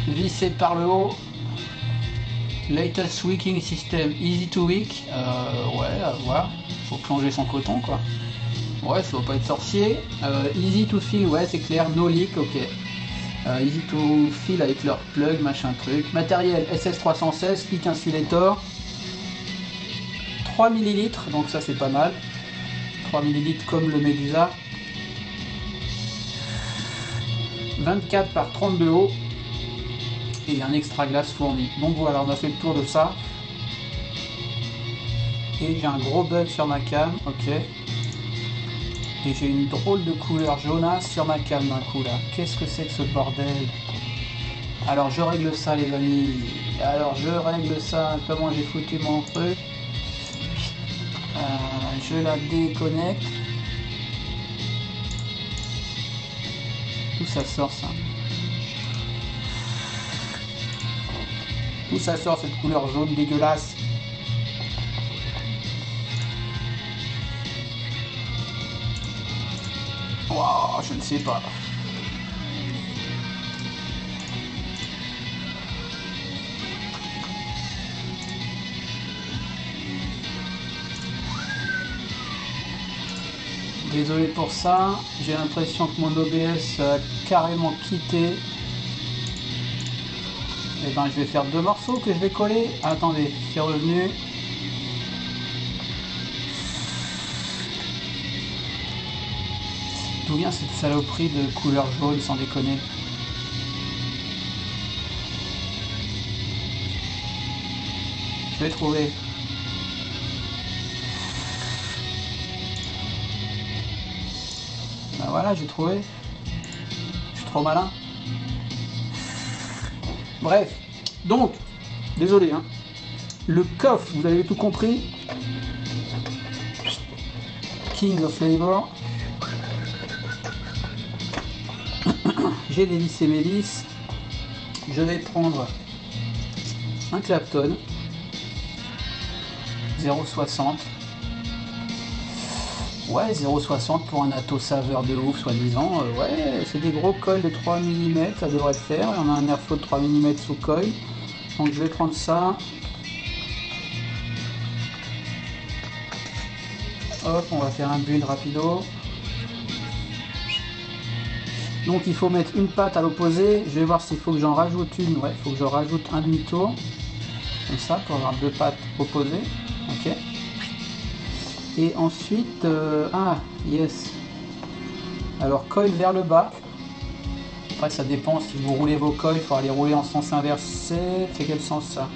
vissé par le haut. Latest Wicking System, easy to wick. Ouais, à voir, faut plonger son coton quoi. Ouais, ça doit pas être sorcier. Easy to fill, ouais, c'est clair. No leak, ok. Easy to fill avec leur plug, machin truc. Matériel SS316, Peak Insulator. 3 ml, donc ça c'est pas mal. 3 ml comme le Medusa. 24 par 30 de haut. Et un extra glace fourni. Donc voilà, on a fait le tour de ça. Et j'ai un gros bug sur ma cam, ok. Et j'ai une drôle de couleur jaunasse sur ma cam d'un coup là. Qu'est-ce que c'est que ce bordel? Alors je règle ça les amis. Alors je règle ça. Comment j'ai foutu mon truc? Je la déconnecte. Où ça sort ça? Où ça sort cette couleur jaune dégueulasse? Wow, je ne sais pas. Désolé pour ça, j'ai l'impression que mon OBS a carrément quitté. Et ben je vais faire deux morceaux que je vais coller. Attendez, c'est revenu. D'où vient cette saloperie de couleur jaune sans déconner? Je vais trouver. Ben voilà, j'ai trouvé. Je suis trop malin. Bref, Donc, désolé, hein. Le coffre, vous avez tout compris. King of Flavor. J'ai dévissé mes vis. Je vais prendre un Clapton 0,60. Ouais, 0,60 pour un Atto saveur de ouf, soi-disant. Ouais, c'est des gros coils de 3 mm, ça devrait le faire. Et on a un airflow de 3 mm sous coil. Donc je vais prendre ça. Hop, on va faire un build rapido. Donc il faut mettre une patte à l'opposé. Je vais voir s'il faut que j'en rajoute une. Ouais, il faut que je rajoute un demi-tour. Comme ça, pour avoir deux pattes opposées. Ok. Et ensuite, ah, yes. Alors, coil vers le bas. Après, ça dépend si vous roulez vos coils. Il faut les rouler en sens inversé. C'est quel sens ça?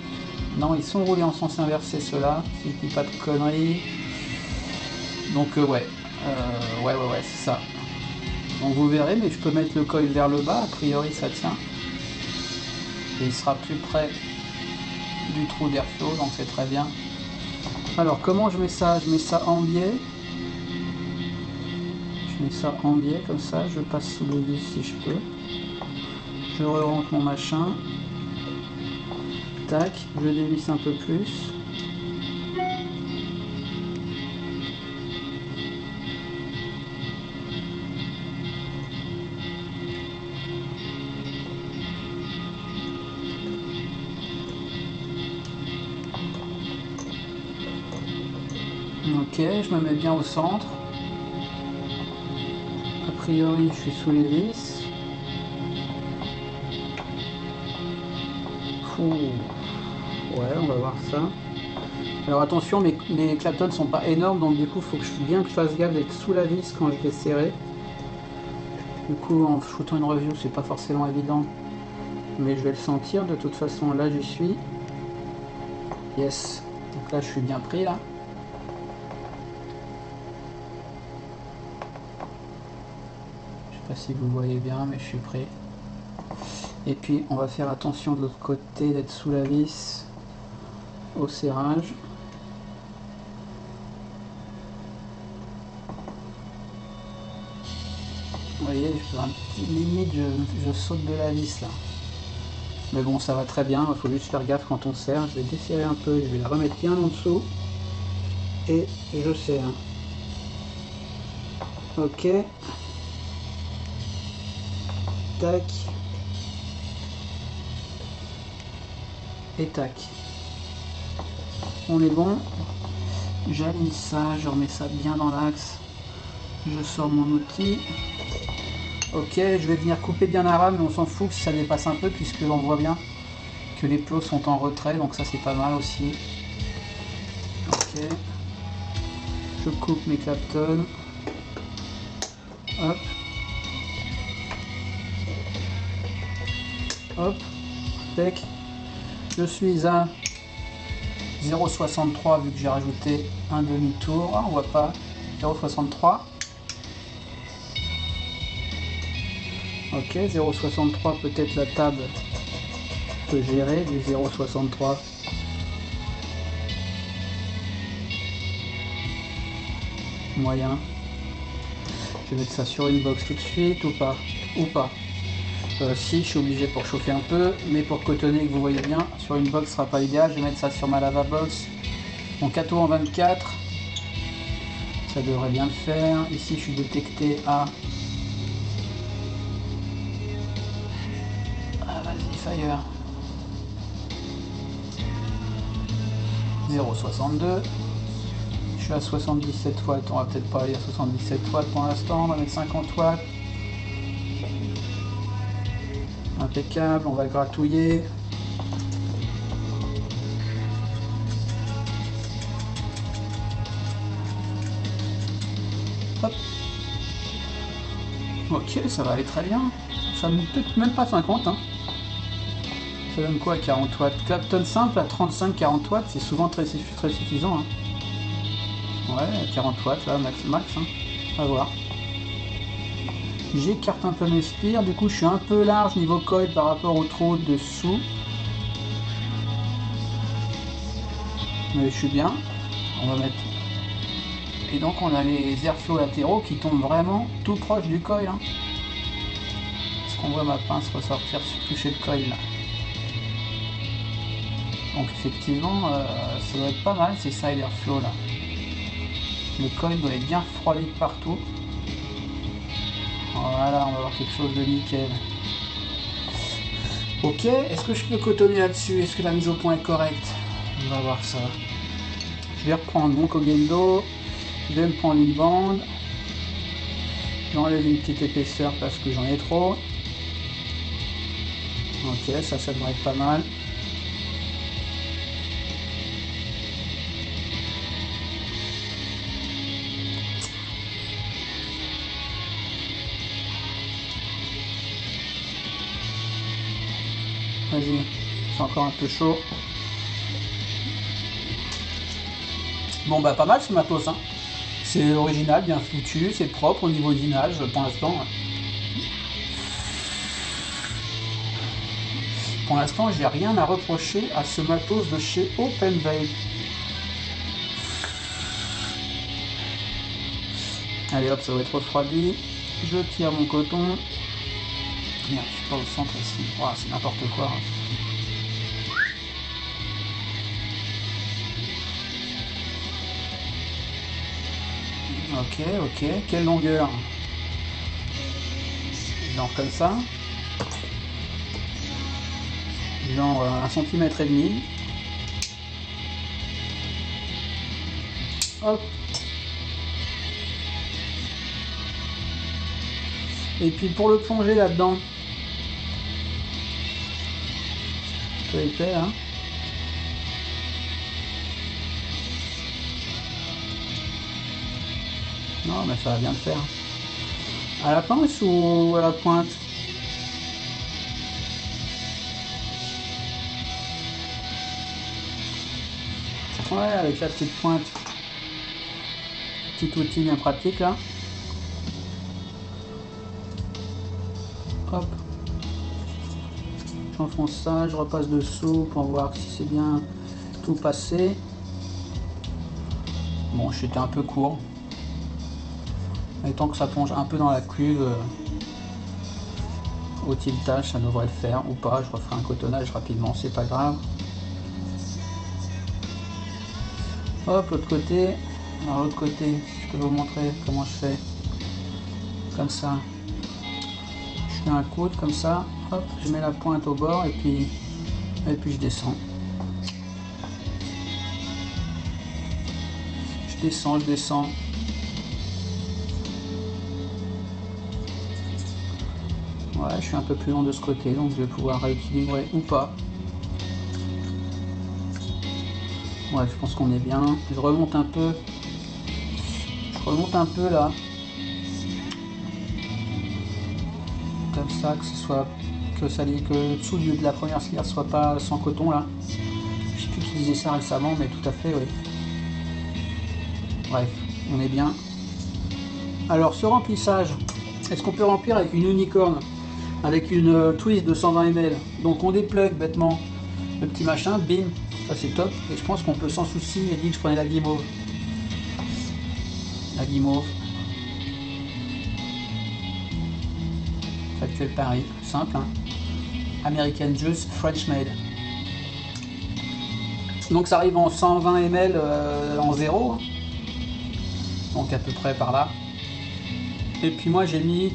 Non, ils sont roulés en sens inversé, ceux-là. Si je dis pas de conneries. Donc, ouais, c'est ça. Donc, vous verrez, mais je peux mettre le coil vers le bas. A priori, ça tient. Et il sera plus près du trou d'airflow, donc c'est très bien. Alors, comment je mets ça? Je mets ça en biais. Je mets ça en biais, comme ça. Je passe sous le vis si je peux. Je re-rentre mon machin. Tac, je dévisse un peu plus. Ok, je me mets bien au centre. A priori, je suis sous les vis. Ouais, on va voir ça. Alors attention, mes Clapton sont pas énormes, donc du coup, il faut que je fasse gaffe d'être sous la vis quand je vais serrer. Du coup, en shootant une review, c'est pas forcément évident, mais je vais le sentir. De toute façon, là, j'y suis. Yes. Donc là, je suis bien pris là. Si vous voyez bien, mais je suis prêt. Et puis on va faire attention de l'autre côté d'être sous la vis au serrage. Vous voyez, limite je saute de la vis là. Mais bon, ça va très bien, il faut juste faire gaffe quand on serre. Je vais desserrer un peu, je vais la remettre bien en dessous et je serre. Ok. Tac. Et tac. On est bon. J'aligne ça, je remets ça bien dans l'axe. Je sors mon outil. Ok, je vais venir couper bien la rame, mais on s'en fout si ça dépasse un peu, puisque l'on voit bien que les plots sont en retrait, donc ça c'est pas mal aussi. Ok. Je coupe mes Clapton. Hop. Hop, tac. Je suis à 0,63 vu que j'ai rajouté un demi-tour. Ah, on voit pas. 0,63. Ok, 0,63, peut-être la table peut gérer du 0,63. Moyen. Je vais mettre ça sur une box tout de suite ou pas? Ou pas? Si, je suis obligé pour chauffer un peu, mais pour cotonner, que vous voyez bien, sur une box sera pas idéal. Je vais mettre ça sur ma lava box. Donc 4 tours en 24, ça devrait bien le faire. Ici, je suis détecté à... Ah, vas-y, fire. 0,62. Je suis à 77 watts, on va peut-être pas aller à 77 watts pour l'instant, on va mettre 50 watts. Impeccable, on va gratouiller. Hop. Ok, ça va aller très bien. Ça ne peut même pas 50. Hein. Ça donne quoi 40 watts? Clapton simple à 35-40 watts, c'est souvent très suffisant. Hein. Ouais, 40 watts là, max, hein. On va voir. J'écarte un peu mes spires, du coup je suis un peu large niveau coil par rapport au trou dessous. Mais je suis bien. On va mettre... Et donc on a les airflows latéraux qui tombent vraiment tout proche du coil. Hein. Est-ce qu'on voit ma pince ressortir toucher le coil là? Donc effectivement, ça doit être pas mal ces side airflow là. Le coil doit être bien refroidi de partout. Voilà, on va avoir quelque chose de nickel. Ok, est-ce que je peux cotonner là-dessus? Est-ce que la mise au point est correcte? On va voir ça. Je vais reprendre mon Kogendo. Je vais me prendre une bande. J'enlève une petite épaisseur parce que j'en ai trop. Ok, ça devrait être pas mal. Vas-y, c'est encore un peu chaud. Bon bah pas mal ce matos, hein. C'est original, bien foutu, c'est propre au niveau d'image pour l'instant. Pour l'instant, j'ai rien à reprocher à ce matos de chez OpenVape. Allez hop, ça va être refroidi. Je tire mon coton. Merde, je suis pas au centre ici. Wow, c'est n'importe quoi. Ok. Quelle longueur? Genre comme ça. Genre 1,5 cm. Hop. Et puis pour le plonger là-dedans. Un peu épais, hein. Non, mais ça va bien le faire. À la pince ou à la pointe? Ouais, avec la petite pointe. Petit outil bien pratique là. Hop. J'enfonce ça, je repasse dessous pour voir si c'est bien tout passé. Bon, j'étais un peu court. Et tant que ça plonge un peu dans la cuve, au tiltage, ça devrait le faire ou pas. Je referai un cotonnage rapidement, c'est pas grave. Hop, l'autre côté. Alors l'autre côté, je peux vous montrer comment je fais. Comme ça. Je fais un coude comme ça. Hop, je mets la pointe au bord et puis je descends. Je descends. Ouais, je suis un peu plus long de ce côté, donc je vais pouvoir rééquilibrer ou pas. Ouais, je pense qu'on est bien. Je remonte un peu. Là. Comme ça, que le dessous de la première cire soit pas sans coton là. Je sais plus qui disait ça récemment, mais tout à fait, oui. Bref, on est bien. Alors, ce remplissage, est-ce qu'on peut remplir avec une unicorne? Avec une twist de 120 ml. Donc on déplugue bêtement le petit machin, bim, ça c'est top. Et je pense qu'on peut sans souci, il a dit que je prenais la guimauve. La guimauve. Factuel Paris, simple. Hein. American Juice, French Made. Donc ça arrive en 120 ml en 0. Donc à peu près par là. Et puis moi j'ai mis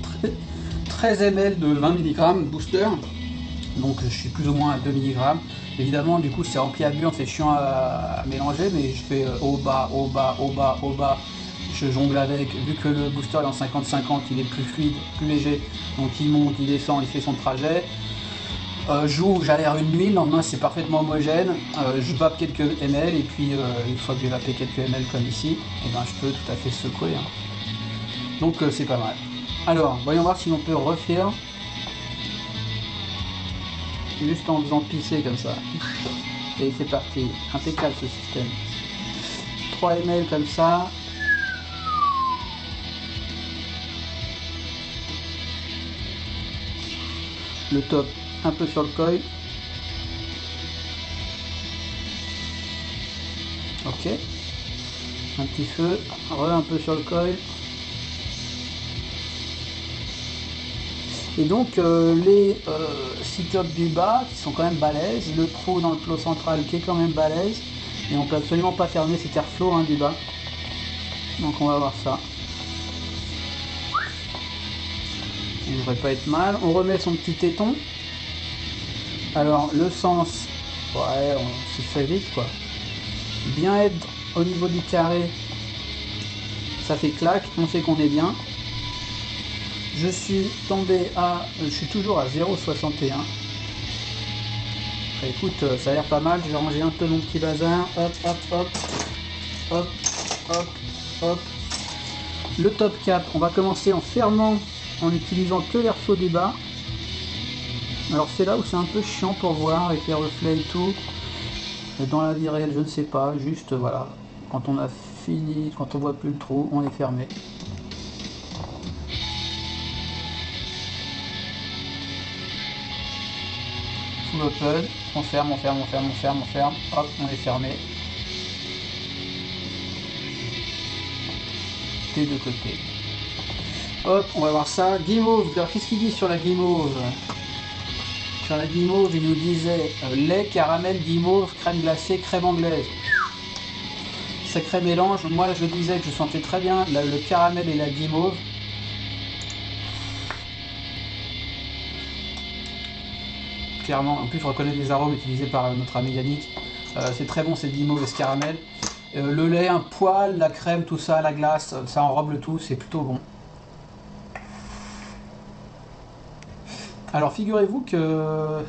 13 ml de 20 mg booster, donc je suis plus ou moins à 2 mg. Évidemment, du coup, c'est rempli à bulle, c'est chiant à mélanger, mais je fais au bas, je jongle avec. Vu que le booster est en 50-50, il est plus fluide, plus léger, donc il monte, il descend, il fait son trajet. J'ouvre, j'aère une nuit, le lendemain c'est parfaitement homogène, je vape quelques ml, et puis une fois que j'ai vapé quelques ml comme ici, et ben, je peux tout à fait secouer. Hein. Donc c'est pas mal. Alors, voyons voir si on peut refaire juste en faisant pisser comme ça. Et c'est parti, impeccable ce système. 3 ml comme ça. Le top un peu sur le coil. ok. Un petit feu, un peu sur le coil. Et donc les sit-ups du bas qui sont quand même balèzes, le trou dans le plot central qui est quand même balèze, et on peut absolument pas fermer cet airflow hein, du bas. Donc on va voir ça. Il ne devrait pas être mal. On remet son petit téton. Alors le sens, ouais, on s'y fait vite quoi. Bien être au niveau du carré, ça fait clac, on sait qu'on est bien. Je suis tombé à, je suis toujours à 0,61. Écoute, ça a l'air pas mal. Je vais ranger un peu mon petit bazar. Hop, hop, hop, hop, hop, hop. Le top cap, on va commencer en fermant, en utilisant que l'airflow du bas. Alors c'est là où c'est un peu chiant pour voir avec les reflets et tout. Dans la vie réelle, je ne sais pas. Juste voilà, quand on a fini, quand on voit plus le trou, on est fermé. Full open, on ferme, on ferme, on ferme, on ferme, on ferme. Hop, on est fermé. Des deux côtés. Hop, on va voir ça. Guimauve, alors qu'est-ce qu'il dit sur la guimauve? Sur la guimauve, il nous disait lait, caramel, guimauve, crème glacée, crème anglaise. Sacré mélange. Moi, je disais que je sentais très bien le caramel et la guimauve. Clairement, en plus, je reconnais les arômes utilisés par notre ami Yannick. C'est très bon, c'est guimauve et ce caramel. Le lait, un poil, la crème, tout ça, la glace, ça enrobe le tout, c'est plutôt bon. Alors figurez-vous que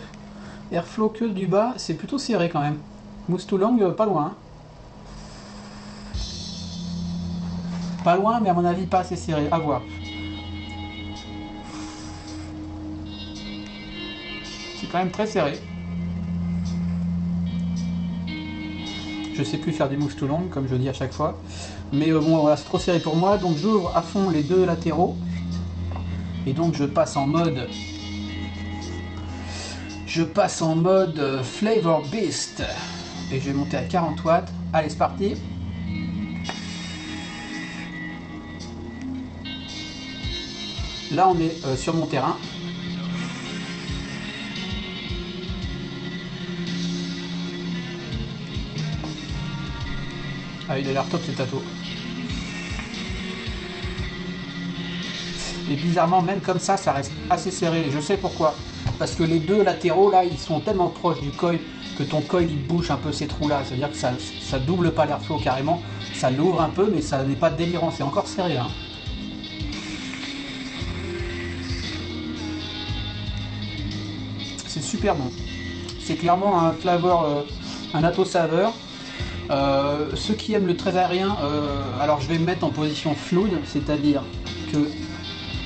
airflow que du bas, c'est plutôt serré quand même. Mousse tout longue, pas loin. Pas loin, mais à mon avis pas assez serré. À voir. C'est quand même très serré. Je sais plus faire des mousses tout longues, comme je dis à chaque fois. Mais bon, voilà, c'est trop serré pour moi. Donc j'ouvre à fond les deux latéraux. Et donc je passe en mode... Flavor Beast. Et je vais monter à 40 watts. Allez, c'est parti. Là, on est sur mon terrain. Ah, il a l'air top, c'est tato. Et bizarrement, même comme ça reste assez serré. Et je sais pourquoi. Parce que les deux latéraux, là, ils sont tellement proches du coil que ton coil, il bouche un peu ces trous-là. C'est-à-dire que ça double pas l'airflow carrément. Ça l'ouvre un peu, mais ça n'est pas délirant. C'est encore serré, là. C'est super bon. C'est clairement un flavor, un atto saveur. Ceux qui aiment le très aérien, alors je vais me mettre en position fluide, c'est-à-dire que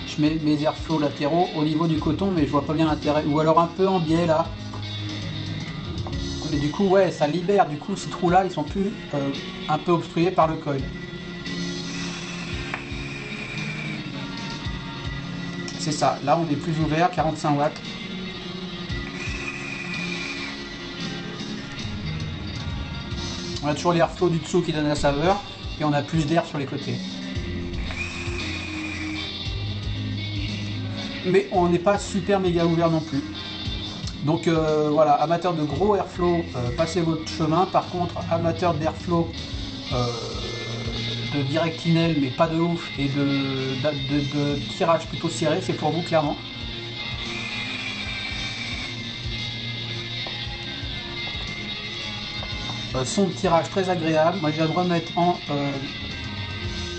je mets mes airflows latéraux au niveau du coton, mais je vois pas bien l'intérêt. Ou alors un peu en biais là. Mais du coup, ouais, ça libère. Du coup, ces trous-là, ils sont plus un peu obstrués par le coil. C'est ça. Là, on est plus ouvert, 45 watts. On a toujours l'airflow du dessous qui donne la saveur et on a plus d'air sur les côtés. Mais on n'est pas super méga ouvert non plus. Donc voilà, amateur de gros airflow, passez votre chemin. Par contre, amateur d'airflow de directinel mais pas de ouf et de tirage plutôt serré, c'est pour vous clairement. Son de tirage très agréable. Moi je viens de remettre en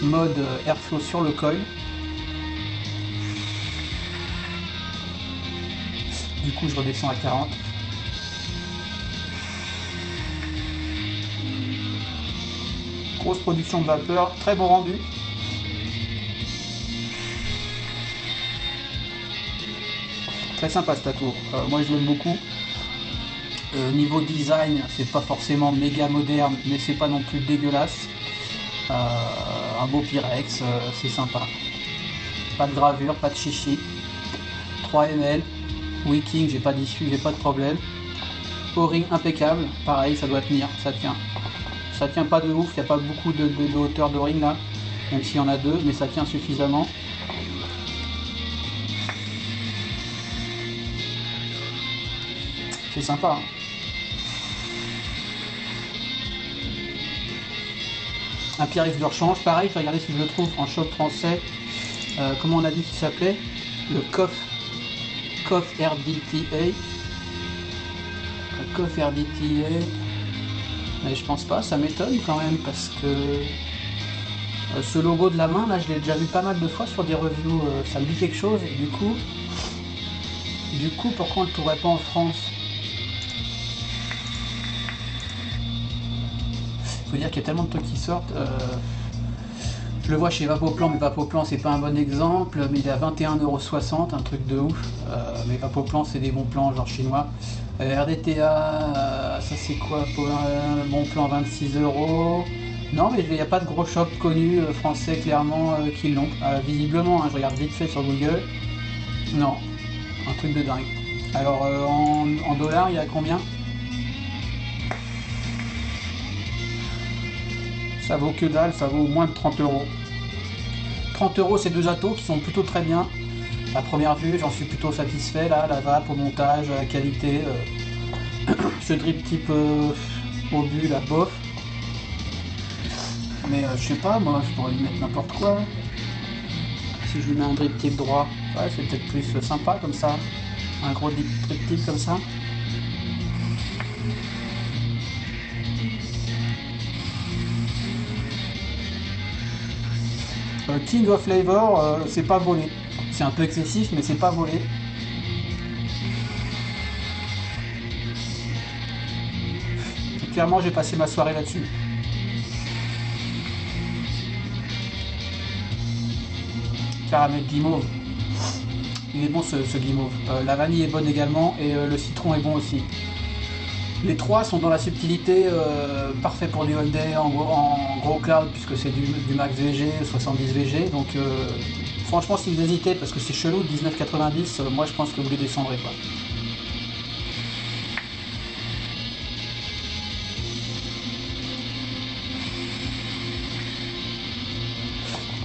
mode airflow sur le coil. Du coup je redescends à 40. Grosse production de vapeur, très bon rendu. Très sympa ce tatou. Moi je l'aime beaucoup. Niveau design, c'est pas forcément méga moderne, mais c'est pas non plus dégueulasse. Un beau Pyrex, c'est sympa. Pas de gravure, pas de chichi. 3 ml. Wicking, j'ai pas d'issue, j'ai pas de problème. O-ring impeccable, pareil, ça doit tenir, ça tient. Ça tient pas de ouf, il n'y a pas beaucoup de hauteur de ring là, même s'il y en a deux, mais ça tient suffisamment. C'est sympa. Hein. Un pierre-riff de rechange, pareil, je vais regarder si je le trouve en shop français. Comment on a dit qu'il s'appelait? Le KOF RDTA. Le KOF RDTA. Mais je pense pas, ça m'étonne quand même parce que ce logo de la main là, je l'ai déjà vu pas mal de fois sur des reviews, ça me dit quelque chose et du coup pourquoi on ne le trouverait pas en France? Faut dire qu'il y a tellement de trucs qui sortent. Je le vois chez Vapoplan, mais Vapoplan c'est pas un bon exemple, mais il est à 21,60 €, un truc de ouf. Mais Vapoplan c'est des bons plans genre chinois. RDTA, ça c'est quoi? Bon plan 26 €. Non mais il n'y a pas de gros shop connu français clairement qui l'ont. Visiblement, hein, je regarde vite fait sur Google. Non, un truc de dingue. Alors en dollars il y a combien? Ça vaut que dalle, ça vaut moins de 30 €. 30 € ces deux atos qui sont plutôt très bien. À première vue, j'en suis plutôt satisfait là, la vape, au montage, la qualité. Ce drip type au but, la bof. Mais je sais pas, moi je pourrais lui mettre n'importe quoi. Si je lui mets un drip type droit, ouais, c'est peut-être plus sympa comme ça. Un gros drip type comme ça. King of Flavor, c'est pas volé. C'est un peu excessif, mais c'est pas volé. Clairement, j'ai passé ma soirée là-dessus. Caramel guimauve. Il est bon ce guimauve. La vanille est bonne également et le citron est bon aussi. Les trois sont dans la subtilité, parfait pour du all day en gros cloud puisque c'est du max VG, 70 VG. Donc franchement si vous hésitez parce que c'est chelou, 19,90, moi je pense que vous les descendrez pas.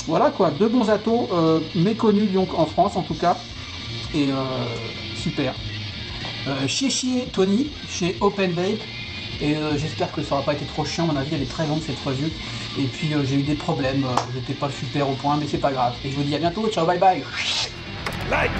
Voilà quoi, deux bons atos méconnus donc en France en tout cas. Et super. Chier Tony chez Open Vape et j'espère que ça n'aura pas été trop chiant, à mon avis elle est très longue cette revue et puis j'ai eu des problèmes, j'étais pas super au point mais c'est pas grave et je vous dis à bientôt, ciao bye bye. Like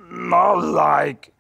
not like